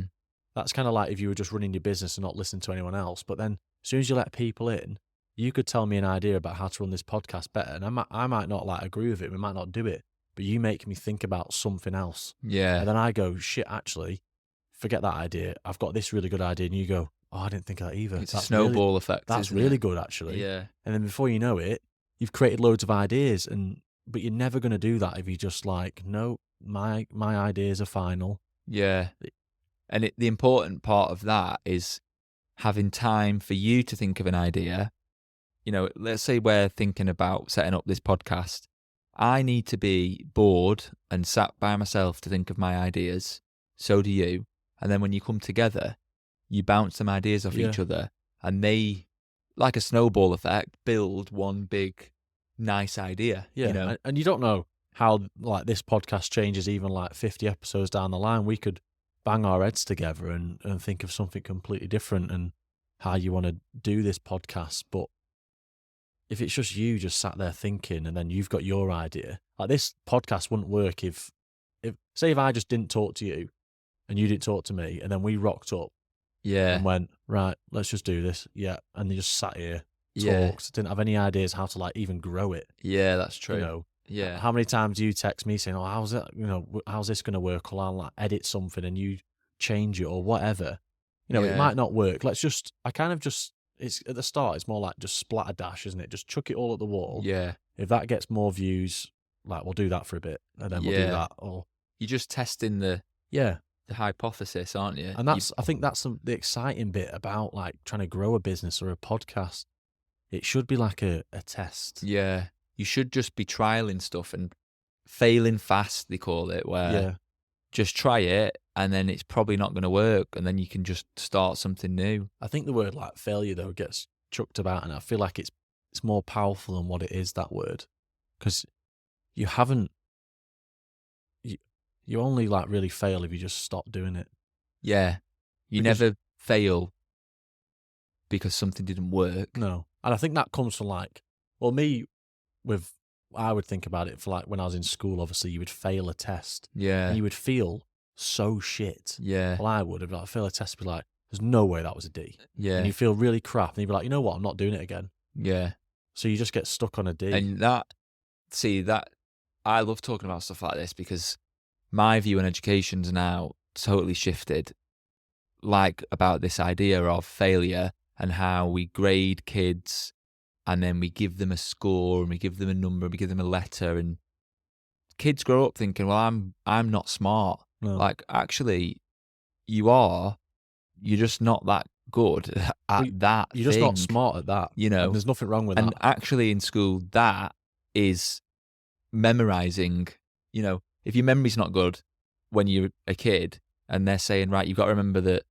That's kind of like if you were just running your business and not listening to anyone else. But then as soon as you let people in, you could tell me an idea about how to run this podcast better. And I might not agree with it. We might not do it, but you make me think about something else. Yeah. And then I go, shit, actually, forget that idea. I've got this really good idea. And you go, oh, I didn't think of that either. It's a snowball effect. That's really good, actually. Yeah. And then before you know it, you've created loads of ideas. But you're never going to do that if you just no, my ideas are final. Yeah. And the important part of that is having time for you to think of an idea. Let's say we're thinking about setting up this podcast. I need to be bored and sat by myself to think of my ideas. So do you. And then when you come together, you bounce some ideas off each other, and they, like a snowball effect, build one big, nice idea. Yeah. And you don't know how this podcast changes even 50 episodes down the line. We could bang our heads together and think of something completely different and how you want to do this podcast. But if it's just you just sat there thinking and then you've got your idea, this podcast wouldn't work if I just didn't talk to you and you didn't talk to me and then we rocked up and went, right, let's just do this. Yeah. And they just sat here, talked, didn't have any ideas how to even grow it. Yeah, that's true. Yeah. How many times do you text me saying, oh, how's it, how's this going to work? Or I'll edit something and you change it or whatever. It might not work. It's at the start, it's more like just splatter-dash, isn't it? Just chuck it all at the wall. Yeah. If that gets more views, we'll do that for a bit and then we'll do that. Or you're just testing the hypothesis, aren't you? And I think that's the exciting bit about trying to grow a business or a podcast. It should be like a test. Yeah. You should just be trialing stuff and failing fast, they call it, where just try it and then it's probably not going to work and then you can just start something new. I think the word failure, though, gets chucked about and I feel like it's more powerful than what it is, that word. Because you only really fail if you just stop doing it. Yeah. You never fail because something didn't work. No. And I think that comes from I would think about it for when I was in school, obviously you would fail a test. Yeah. And you would feel so shit. Yeah. Well, I would have fail a test and be like, there's no way that was a D. Yeah. And you feel really crap and you'd be like, you know what, I'm not doing it again. Yeah. So you just get stuck on a D. And I love talking about stuff like this because my view on education's now totally shifted, about this idea of failure and how we grade kids and then we give them a score and we give them a number and we give them a letter, and kids grow up thinking, well, I'm not smart. No. Actually, you are. You're just not that good at that. You're just not smart at that. And there's nothing wrong with that. And actually, in school, that is memorizing. If your memory's not good when you're a kid, and they're saying, right, you've got to remember that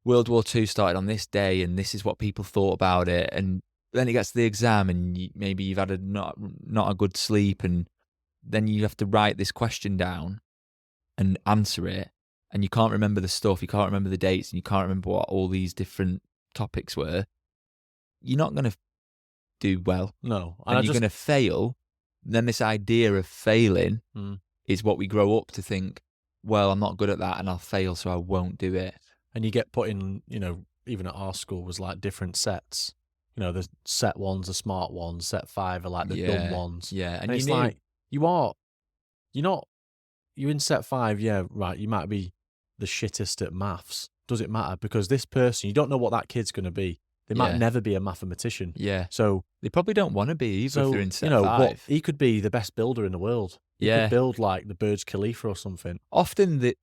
World War II started on this day, and this is what people thought about it, and then it gets to the exam, and maybe you've had not a good sleep, and then you have to write this question down and answer it, and you can't remember the stuff, you can't remember the dates, and you can't remember what all these different topics were, you're not going to do well. No. And you're going to fail. Then this idea of failing is what we grow up to think, well, I'm not good at that and I'll fail, so I won't do it. And you get put in, even at our school was like different sets. The set ones are smart ones, set 5 are like the dumb ones. Yeah. And it's like, you're in set 5, yeah, right, you might be the shittest at maths. Does it matter? Because this person, you don't know what that kid's going to be. They might never be a mathematician. Yeah. So they probably don't want to be either if they're in set 5. He could be the best builder in the world. He could build like the Burj Khalifa or something. Often this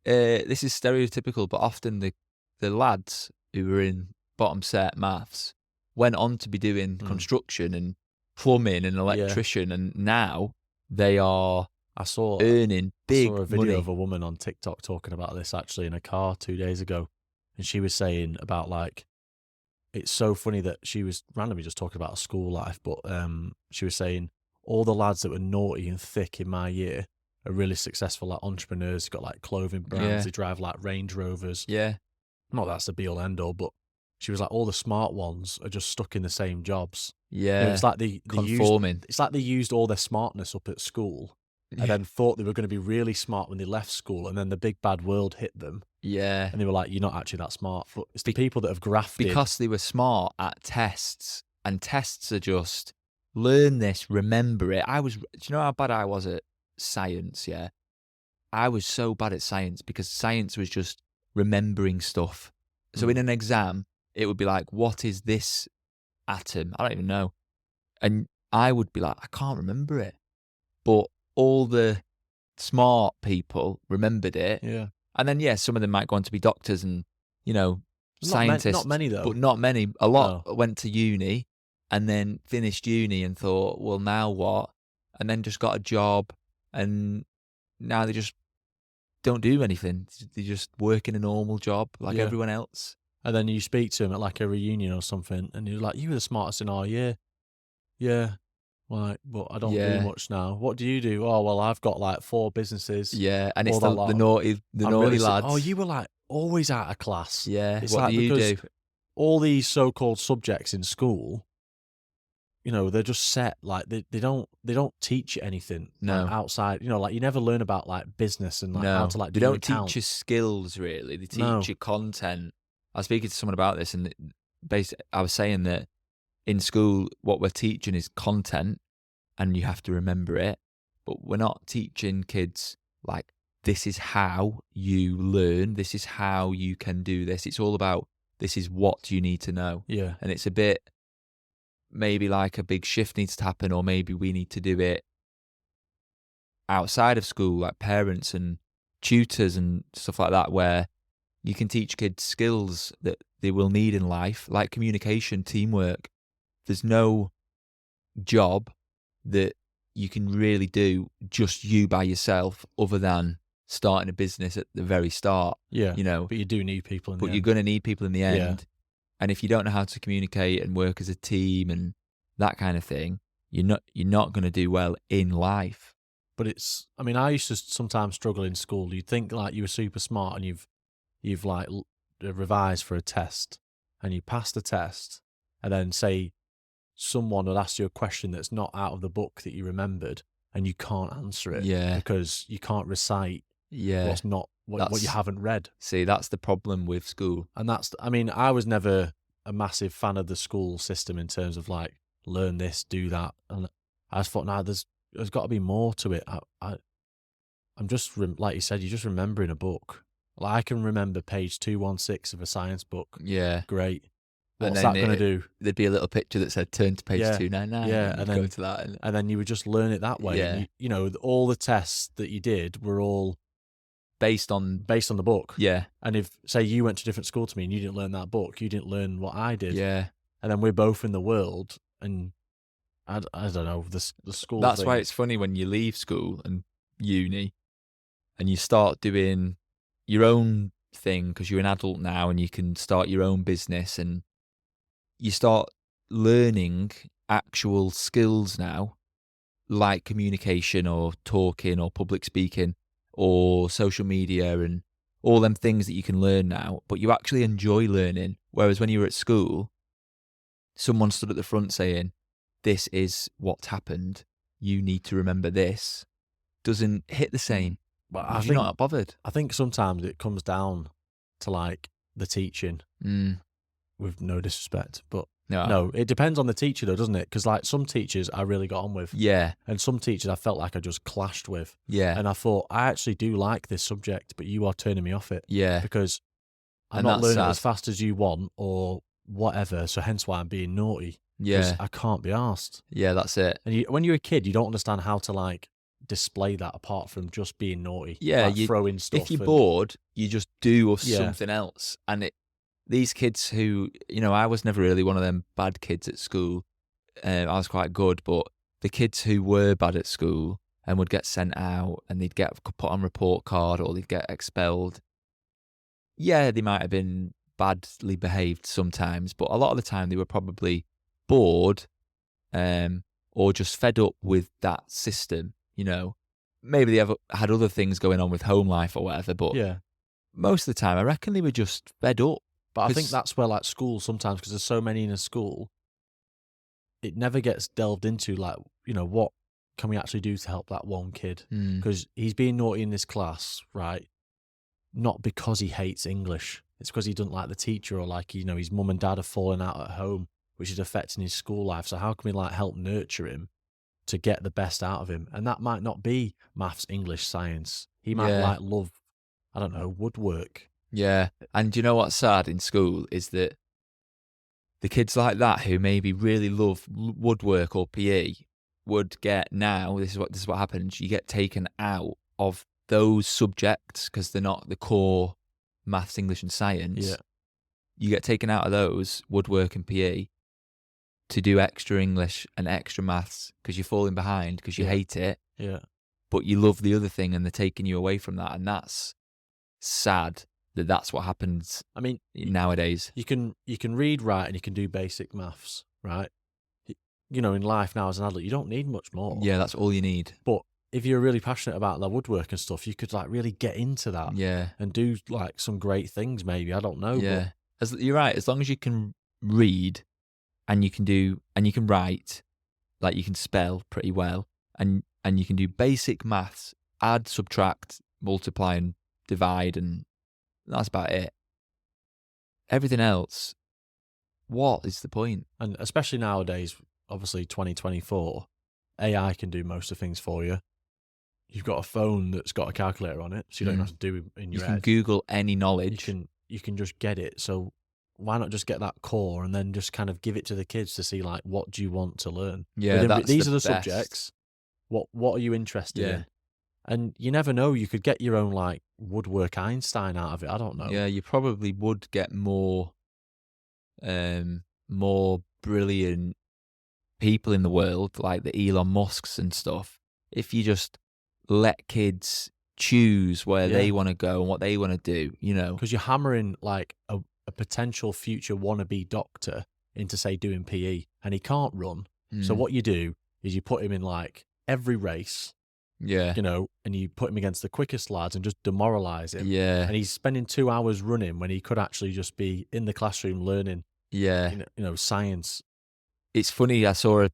is stereotypical, but often the lads who were in bottom set maths went on to be doing construction and plumbing and electrician, and now they are earning big money. I saw a video of a woman on TikTok talking about this actually in a car 2 days ago, and she was saying about like, it's so funny that she was randomly just talking about her school life, but she was saying all the lads that were naughty and thick in my year are really successful, like entrepreneurs. They've got like clothing brands, they drive like Range Rovers. Yeah. Not that's the be all end all, but she was like, all the smart ones are just stuck in the same jobs. Yeah. It's like they conforming. It's like they used all their smartness up at school and then thought they were going to be really smart when they left school, and then the big bad world hit them. Yeah. And they were like, you're not actually that smart. But it's the people that have grafted. Because they were smart at tests, and tests are just, learn this, remember it. Do you know how bad I was at science, yeah? I was so bad at science because science was just remembering stuff. So in an exam, it would be like, what is this atom? I don't even know. And I would be like, I can't remember it. But all the smart people remembered it. Yeah. And then, some of them might go on to be doctors and, scientists. Not many, though. But not many. A lot went to uni and then finished uni and thought, well, now what? And then just got a job, and now they just don't do anything. They just work in a normal job like everyone else. And then you speak to them at like a reunion or something, and you're like, you were the smartest in our year. Yeah. Like, but I don't do much now. What do you do? Oh, well, I've got like 4 businesses. Yeah, and it's the naughty lads. Oh, you were like always out of class. Yeah, it's what like do you do? All these so-called subjects in school, they're just set. Like they don't teach you anything. No, like, outside. Like you never learn about like business and like how to like. They don't teach you skills really. They teach you content. I was speaking to someone about this, and basically, I was saying that in school, what we're teaching is content, and you have to remember it. But we're not teaching kids like, this is how you learn. This is how you can do this. It's all about, this is what you need to know. Yeah. And it's a bit, maybe like a big shift needs to happen, or maybe we need to do it outside of school, like parents and tutors and stuff like that, where you can teach kids skills that they will need in life, like communication, teamwork. There's no job that you can really do just you by yourself other than starting a business at the very start. Yeah. But you do need people in the end. But you're going to need people in the end. Yeah. And if you don't know how to communicate and work as a team and that kind of thing, you're not going to do well in life. But I used to sometimes struggle in school. You'd think like you were super smart and you've like revised for a test and you passed the test, and then say someone would ask you a question that's not out of the book that you remembered, and you can't answer it because you can't recite what's not what you haven't read. See, that's the problem with school. And I was never a massive fan of the school system in terms of like, learn this, do that. And I just thought, there's got to be more to it. I'm just, like you said, you're just remembering a book. Like I can remember page 216 of a science book. Yeah. Great. What's that going to do? There'd be a little picture that said turn to page 299. Yeah, and then go to that. And then you would just learn it that way. Yeah. And all the tests that you did were all based on the book. Yeah. And if, say, you went to a different school to me and you didn't learn that book, you didn't learn what I did. Yeah. And then we're both in the world, and I don't know, the school That's thing. why it's funny when you leave school and uni and you start doing your own thing because you're an adult now and you can start your own business, and you start learning actual skills now, like communication or talking or public speaking or social media, and all them things that you can learn now, but you actually enjoy learning. Whereas when you were at school, someone stood at the front saying, this is what's happened, you need to remember this, doesn't hit the same. But you're not bothered. I think sometimes it comes down to like the teaching, with no disrespect, but no, it depends on the teacher though, doesn't it? Because like some teachers I really got on with, and some teachers I felt like I just clashed with, and I thought I actually do like this subject, but you are turning me off it, because I'm not learning as fast as you want or whatever, so hence why I'm being naughty. I can't be arsed. That's it. And when you're a kid, you don't understand how to like display that apart from just being naughty. Like you throw in stuff. If you're bored, you just do something else. And these kids who, I was never really one of them bad kids at school. I was quite good, but the kids who were bad at school and would get sent out and they'd get put on report card or they'd get expelled. Yeah, they might have been badly behaved sometimes, but a lot of the time they were probably bored, or just fed up with that system. Maybe they had other things going on with home life or whatever, but most of the time I reckon they were just fed up. But I think that's where like school sometimes, because there's so many in a school, it never gets delved into like, what can we actually do to help that one kid? Because he's being naughty in this class, right? Not because he hates English. It's because he doesn't like the teacher, or like, his mum and dad are falling out at home, which is affecting his school life. So how can we like help nurture him to get the best out of him? And that might not be maths, English, science. He might like love, I don't know, woodwork. Yeah. And you know what's sad in school is that the kids like that who maybe really love woodwork or PE would get now, this is what happens, you get taken out of those subjects because they're not the core maths, English and science. Yeah. You get taken out of those, woodwork and PE, to do extra English and extra maths because you're falling behind because you hate it. Yeah. But you love the other thing and they're taking you away from that. And that's sad that that's what happens. I mean, nowadays. You can read, write, and you can do basic maths, right? In life now as an adult, you don't need much more. Yeah, that's all you need. But if you're really passionate about the woodwork and stuff, you could like really get into that. Yeah. And do like some great things maybe. I don't know. Yeah. You're right. As long as you can read and you can write, like you can spell pretty well, and you can do basic maths, add, subtract, multiply and divide, and that's about it. Everything else, what is the point? And especially nowadays, obviously 2024, AI can do most of the things for you. You've got a phone that's got a calculator on it, so you don't have to do it in your head. You can Google any knowledge. You can just get it. So why not just get that core and then just kind of give it to the kids to see like, what do you want to learn? Yeah, these are the subjects. What are you interested in? And you never know, you could get your own like woodwork Einstein out of it. I don't know. Yeah, you probably would get more brilliant people in the world, like the Elon Musks and stuff, if you just let kids choose where they want to go and what they want to do, Because you're hammering like a potential future wannabe doctor into, say, doing PE, and he can't run. So what you do is you put him in like every race. Yeah. And you put him against the quickest lads and just demoralize him. Yeah. And he's spending 2 hours running when he could actually just be in the classroom learning. Yeah. Science. It's funny, I saw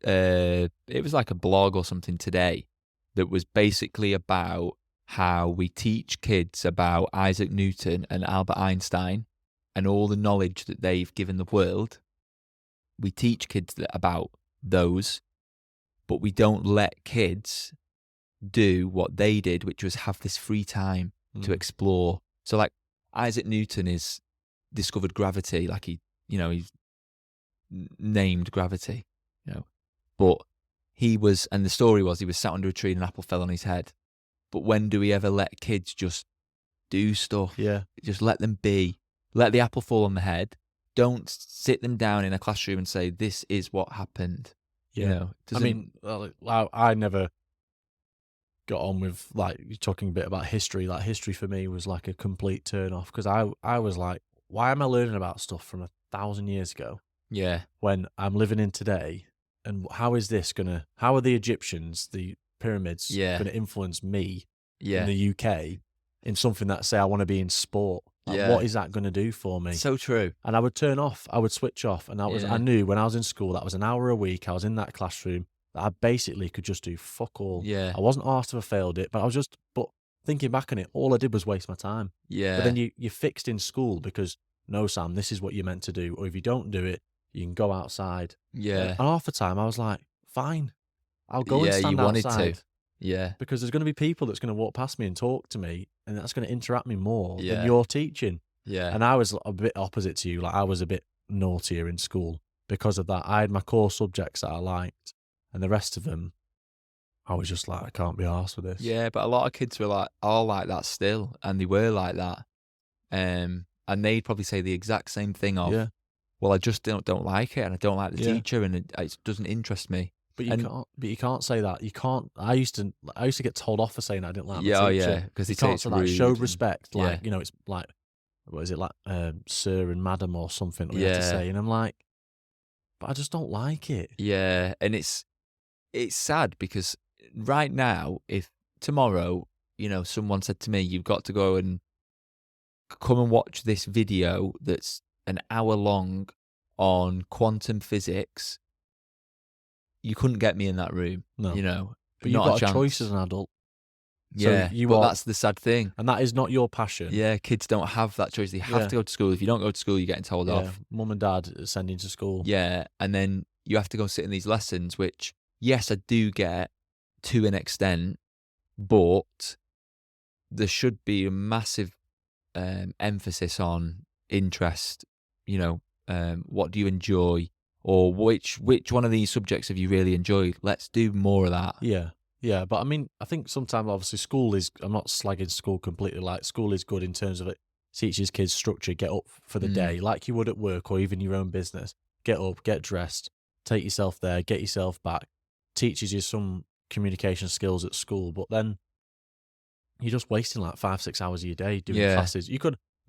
it was like a blog or something today that was basically about how we teach kids about Isaac Newton and Albert Einstein and all the knowledge that they've given the world. We teach kids about those, but we don't let kids do what they did, which was have this free time to explore. So like Isaac Newton is discovered gravity, like he's named gravity, but he was, and the story was he was sat under a tree and an apple fell on his head. But when do we ever let kids just do stuff? Yeah. Just let them be. Let the apple fall on the head. Don't sit them down in a classroom and say, this is what happened. Yeah. I never got on with, like, you're talking a bit about history. Like, history for me was like a complete turn off because I was like, why am I learning about stuff from 1,000 years ago? Yeah. When I'm living in today, and how are the Egyptians, the pyramids, going to influence me in the UK? in something that say I want to be in sport. Like, what is that going to do for me? So true. And I would turn off, I would switch off. And I knew when I was in school, that was an hour a week. I was in that classroom that I basically could just do fuck all. Yeah. I wasn't asked if I failed it, but thinking back on it, all I did was waste my time. Yeah. But then you're fixed in school because, no, Sam, this is what you're meant to do. Or if you don't do it, you can go outside. Yeah. And half the time I was like, fine, I'll go and stand outside. Yeah, you wanted to. Yeah. Because there's going to be people that's going to walk past me and talk to me, and that's going to interact me more than you're teaching. Yeah. And I was a bit opposite to you. Like, I was a bit naughtier in school because of that. I had my core subjects that I liked, and the rest of them, I was just like, I can't be arsed with this. Yeah, but a lot of kids were all like that still, and they were like that. And they'd probably say the exact same thing of, well, I just don't like it, and I don't like the teacher, and it doesn't interest me. But you can't say that. You can't. I used to get told off for saying I didn't like my teacher. Oh yeah, because you can't say that. Show respect. Like, it's like, what is it, like sir and madam or something that we have to say, and I'm like, but I just don't like it. Yeah, and it's sad because right now, if tomorrow, someone said to me, you've got to go and come and watch this video that's an hour long on quantum physics, you couldn't get me in that room. No. But you've got a choice as an adult. Yeah, but that's the sad thing. And that is not your passion. Yeah, kids don't have that choice. They have to go to school. If you don't go to school, you're getting told off. Mum and dad are sending to school. Yeah, and then you have to go sit in these lessons, which, yes, I do get to an extent, but there should be a massive emphasis on interest. What do you enjoy? Or which one of these subjects have you really enjoyed? Let's do more of that. Yeah, but I mean, I think sometimes obviously I'm not slagging school completely. Like, school is good in terms of it teaches kids structure, get up for the day like you would at work or even your own business. Get up, get dressed, take yourself there, get yourself back. Teaches you some communication skills at school, but then you're just wasting like 5-6 hours of your day doing classes.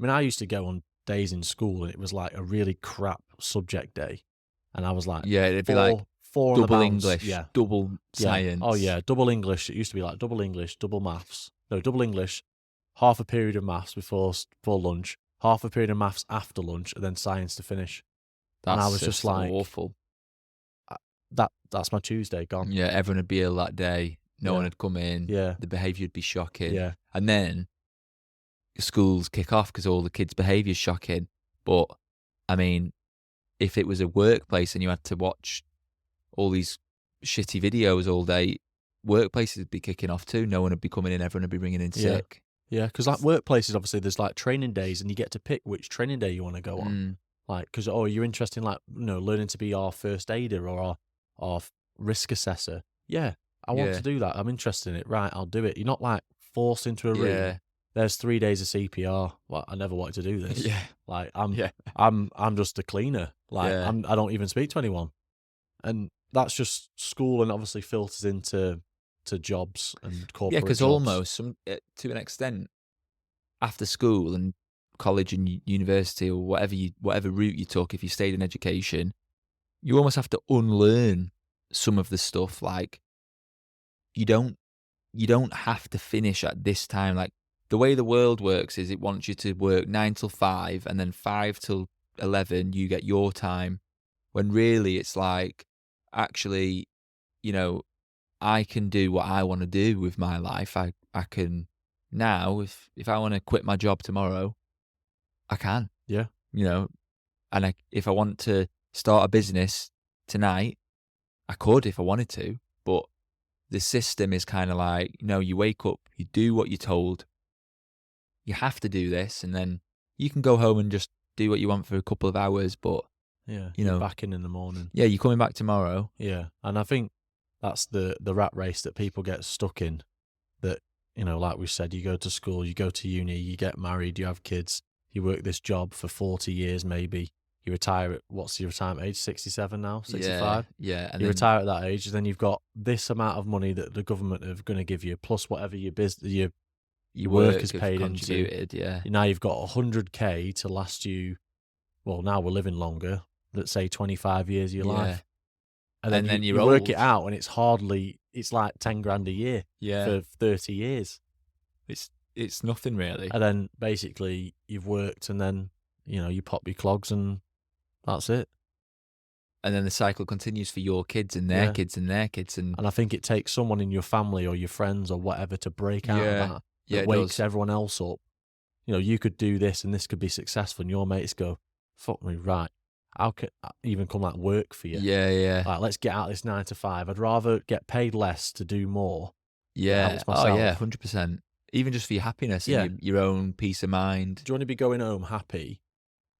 I used to go on days in school and it was like a really crap subject day. And I was like, it'd be like double English, double science. Oh yeah, double English. It used to be like double English, double maths. No, double English, half a period of maths before lunch, half a period of maths after lunch, and then science to finish. And I was just like, awful. That's my Tuesday gone. Yeah, everyone would be ill that day. No one would come in. Yeah, the behaviour would be shocking. Yeah, and then schools kick off because all the kids' behaviour is shocking. But I mean, if it was a workplace and you had to watch all these shitty videos all day, workplaces would be kicking off too. No one would be coming in, everyone would be ringing in sick. Yeah, because like workplaces, obviously, there's like training days and you get to pick which training day you want to go on. Like, because, you're interested in like, learning to be our first aider or our risk assessor. Yeah, I want to do that. I'm interested in it. Right, I'll do it. You're not like forced into a room. Yeah. There's 3 days of CPR. Well, I never wanted to do this. Yeah. Like, I'm just a cleaner. Like, I don't even speak to anyone. And that's just school, and obviously filters into jobs and corporate. Yeah, because almost to an extent, after school and college and university or whatever route you took, if you stayed in education, you almost have to unlearn some of the stuff. Like, you don't have to finish at this time. Like, the way the world works is it wants you to work 9 till 5, and then 5 till 11 you get your time. When really it's like, actually, I can do what I want to do with my life. I can now, if I want to quit my job tomorrow, I can. Yeah. And if I want to start a business tonight, I could if I wanted to. But the system is kind of like, you wake up, you do what you're told. You have to do this, and then you can go home and just do what you want for a couple of hours. But you're back in the morning. Yeah, you're coming back tomorrow. Yeah, and I think that's the rat race that people get stuck in. That, like we said, you go to school, you go to uni, you get married, you have kids, you work this job for 40 years maybe. You retire at, what's your retirement age? 67 now? 65? Yeah. And you retire at that age, and then you've got this amount of money that the government are going to give you, plus whatever your work is paid into. Yeah. Now you've got 100K to last you, well, now we're living longer, let's say 25 years of your life. And then you work it out, and it's like 10 grand a year for 30 years. It's it's nothing really. And then basically you've worked and then, you pop your clogs and that's it. And then the cycle continues for your kids and their kids and their kids. And I think it takes someone in your family or your friends or whatever to break out of that. Yeah, it wakes everyone else up. You could do this and this could be successful, and your mates go, fuck me, right. How could I even come like work for you? Yeah. Like, let's get out of this 9 to 5. I'd rather get paid less to do more. Yeah. Helps myself. Oh yeah, 100%. Even just for your happiness and your own peace of mind. Do you want to be going home happy,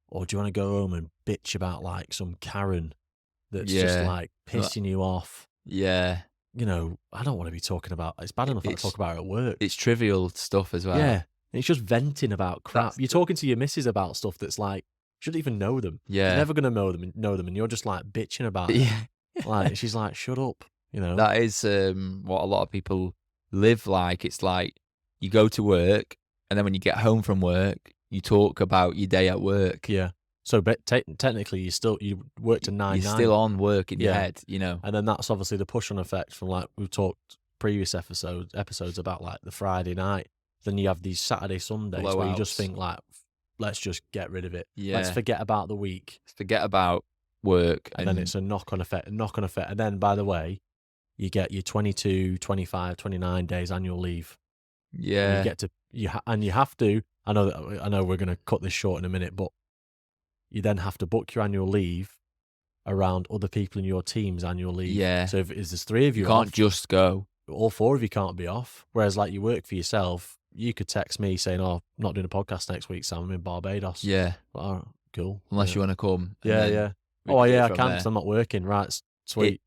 or do you want to go home and bitch about like some Karen that's just like pissing you off? Yeah. I don't want to be talking about. It's bad enough I talk about it at work. It's trivial stuff as well. Yeah. It's just venting about crap. You're talking to your missus about stuff that's like, you shouldn't even know them. Yeah. You're never going to know them, and you're just like bitching about it. Yeah. Like, she's like, shut up, That is what a lot of people live like. It's like you go to work, and then when you get home from work, you talk about your day at work. Yeah. So, but technically, you work to 9. You're still on work in your head, And then that's obviously the push-on effect from like we've talked previous episodes about like the Friday night. Then you have these Saturday, Sundays where you just think like, let's just get rid of it. Yeah. Let's forget about the week. Let's forget about work. And then it's a knock-on effect. And then, by the way, you get your 22, 25, 29 days annual leave. Yeah. And you get to, you have to, I know we're going to cut this short in a minute, but you then have to book your annual leave around other people in your team's annual leave. Yeah. So if there's 3 of you, you can't just go. All 4 of you can't be off. Whereas like you work for yourself, you could text me saying, "Oh, I'm not doing a podcast next week, Sam. I'm in Barbados." Yeah. Well, all right, cool. Unless you want to come. Yeah. Oh yeah, I can because I'm not working. Right, sweet.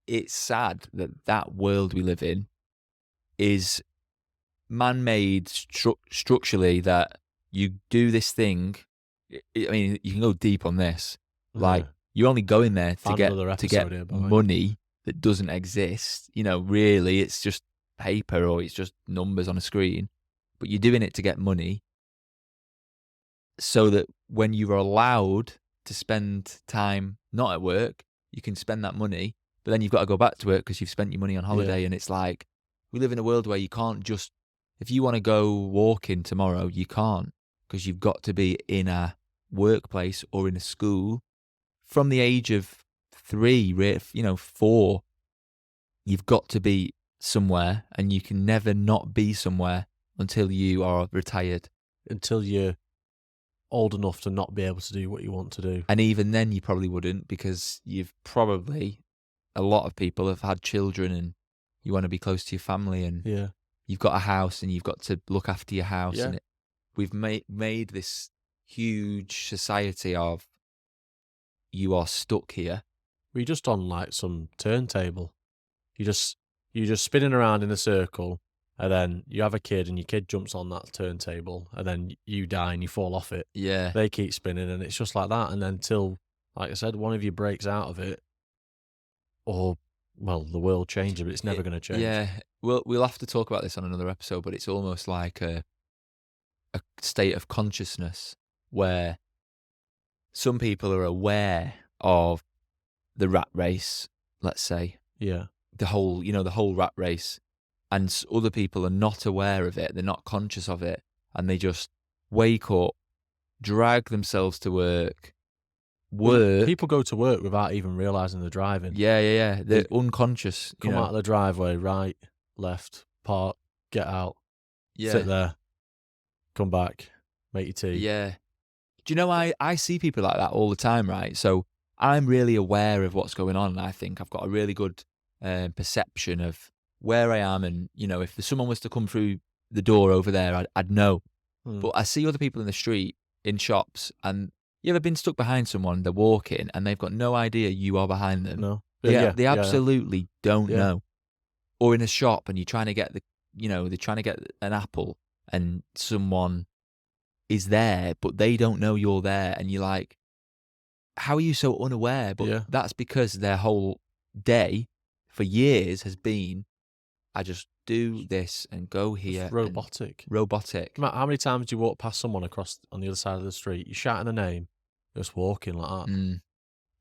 It's sad that world we live in is man-made structurally, that you do this thing. I mean, you can go deep on this. Like, you only go in there to get money that doesn't exist. Really, it's just paper or it's just numbers on a screen. But you're doing it to get money so that when you're allowed to spend time not at work, you can spend that money. But then you've got to go back to work because you've spent your money on holiday. Yeah. And it's like, we live in a world where you can't just, if you want to go walking tomorrow, you can't, because you've got to be in a workplace or in a school from the age of 3, 4. You've got to be somewhere, and you can never not be somewhere until you are retired. Until you're old enough to not be able to do what you want to do. And even then you probably wouldn't, because a lot of people have had children and you want to be close to your family, and you've got a house and you've got to look after your house. Yeah. And we've made this huge society of, you are stuck here. We're just on like some turntable. You're just spinning around in a circle, and then you have a kid and your kid jumps on that turntable, and then you die and you fall off it. Yeah. They keep spinning, and it's just like that. And then till, like I said, one of you breaks out of it, or, well, the world changes, but it's never going to change. Yeah. We'll have to talk about this on another episode, but it's almost like a state of consciousness where some people are aware of the rat race, let's say. Yeah. The whole rat race, and other people are not aware of it. They're not conscious of it, and they just wake up, drag themselves to work. People go to work without even realising they're driving. Yeah. They're unconscious. Come out of the driveway, right, left, park, get out, sit there, come back, make your tea. Yeah. Do you know, I see people like that all the time, right? So I'm really aware of what's going on, and I think I've got a really good perception of where I am, and if someone was to come through the door over there, I'd know. But I see other people in the street, in shops, and you ever been stuck behind someone? They're walking and they've got no idea you are behind them. No, they absolutely don't know. Or in a shop, and you're trying to get they're trying to get an apple, and someone is there, but they don't know you're there, and you're like, how are you so unaware? But that's because their whole day for years has been, I just do this and go here. It's robotic. How many times do you walk past someone across on the other side of the street, you're shouting a name, just walking like that, and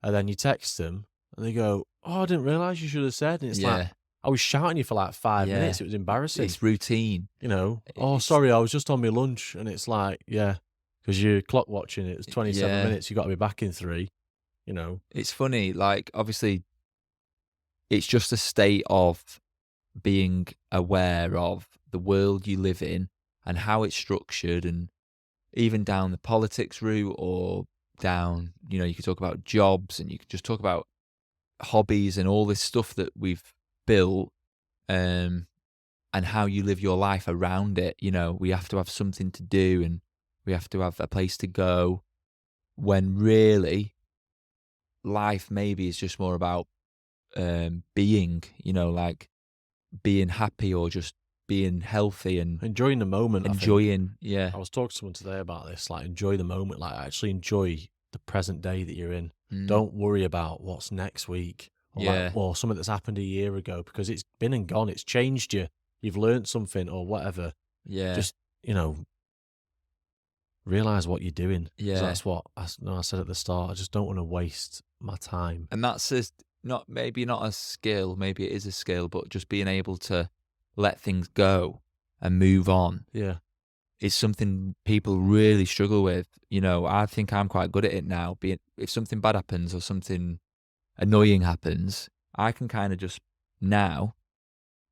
then you text them, and they go, "Oh, I didn't realise you should have said." And it's like, I was shouting at you for like 5 minutes. It was embarrassing. It's routine. You know, sorry, I was just on my lunch. And it's like, because you're clock watching it. It's 27 minutes. You got to be back in 3, you know. It's funny, like, obviously, it's just a state of being aware of the world you live in and how it's structured, and even down the politics route, or down, you know, you could talk about jobs, and you could just talk about hobbies and all this stuff that we've built, and how you live your life around it. You know, we have to have something to do, and we have to have a place to go, when really life maybe is just more about being, you know, like being happy, or just being healthy and enjoying the moment. I was talking to someone today about this, like, enjoy the moment, like actually enjoy the present day that you're in. Don't worry about what's next week, or something that's happened a year ago, because it's been and gone. It's changed you. You've learned something or whatever. Just, you know, realize what you're doing. That's what I said at the start. I just don't want to waste my time. And that's maybe not a skill, maybe it is a skill, but just being able to let things go and move on. Is something people really struggle with. You know, I think I'm quite good at it now. If something bad happens or something annoying happens, I can kind of just now,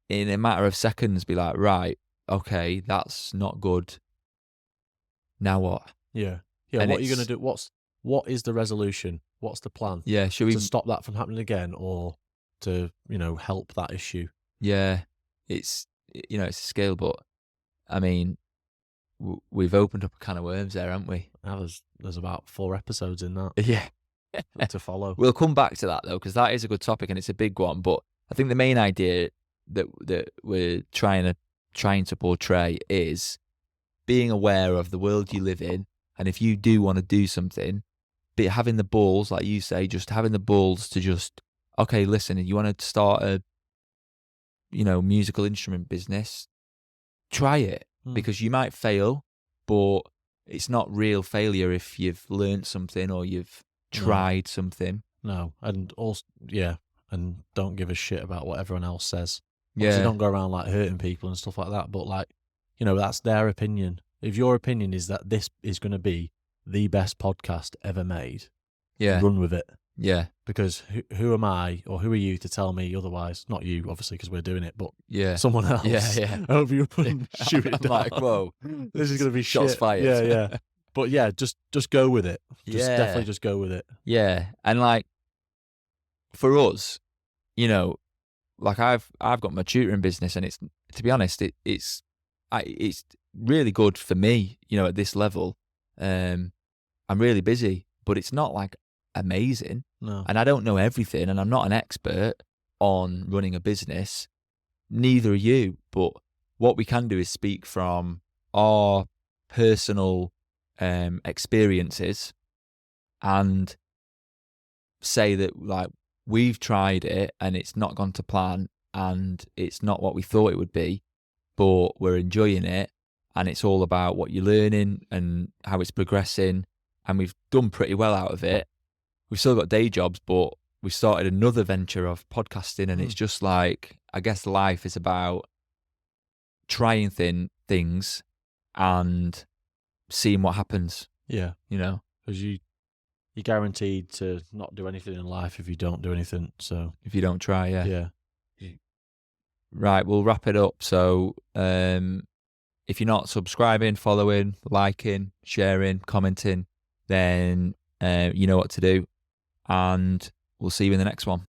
in a matter of seconds, be like, right, okay, that's not good. Now what? And what are you going to do? What is the resolution? What's the plan? Should we to stop that from happening again, or to, you know, help that issue? It's, you know, it's a skill, but I mean, we've opened up a can of worms there, haven't we? There's about 4 episodes in that. To follow. We'll come back to that though, because that is a good topic and it's a big one. But I think the main idea that we're trying to portray is being aware of the world you live in, and if you do want to do something, be having the balls, like you say, just having the balls to just, okay, listen, if you want to start a, you know, musical instrument business, try it. Because you might fail, but it's not real failure if you've learned something or you've tried something. No, and also, and don't give a shit about what everyone else says. Obviously, don't go around like hurting people and stuff like that. But, like, you know, that's their opinion. If your opinion is that this is going to be the best podcast ever made, run with it. Because who am I, or who are you to tell me otherwise? Not you, obviously, because we're doing it, but someone else. I hope you shoot it down. Like, whoa, this is going to be shots fired. But just go with it. Definitely just go with it. And like, for us, you know, like I've got my tutoring business, and it's, to be honest, it's really good for me, you know, at this level. I'm really busy, but it's not like amazing. No. And I don't know everything, and I'm not an expert on running a business. Neither are you. But what we can do is speak from our personal experiences and say that, like, we've tried it and it's not gone to plan, and it's not what we thought it would be, but we're enjoying it, and it's all about what you're learning and how it's progressing, and we've done pretty well out of it. We've still got day jobs, but we started another venture of podcasting, and it's just like, I guess life is about trying things and seeing what happens. You know, because you're guaranteed to not do anything in life if you don't do anything. So if you don't try, Right, we'll wrap it up. So if you're not subscribing, following, liking, sharing, commenting, then you know what to do. And we'll see you in the next one.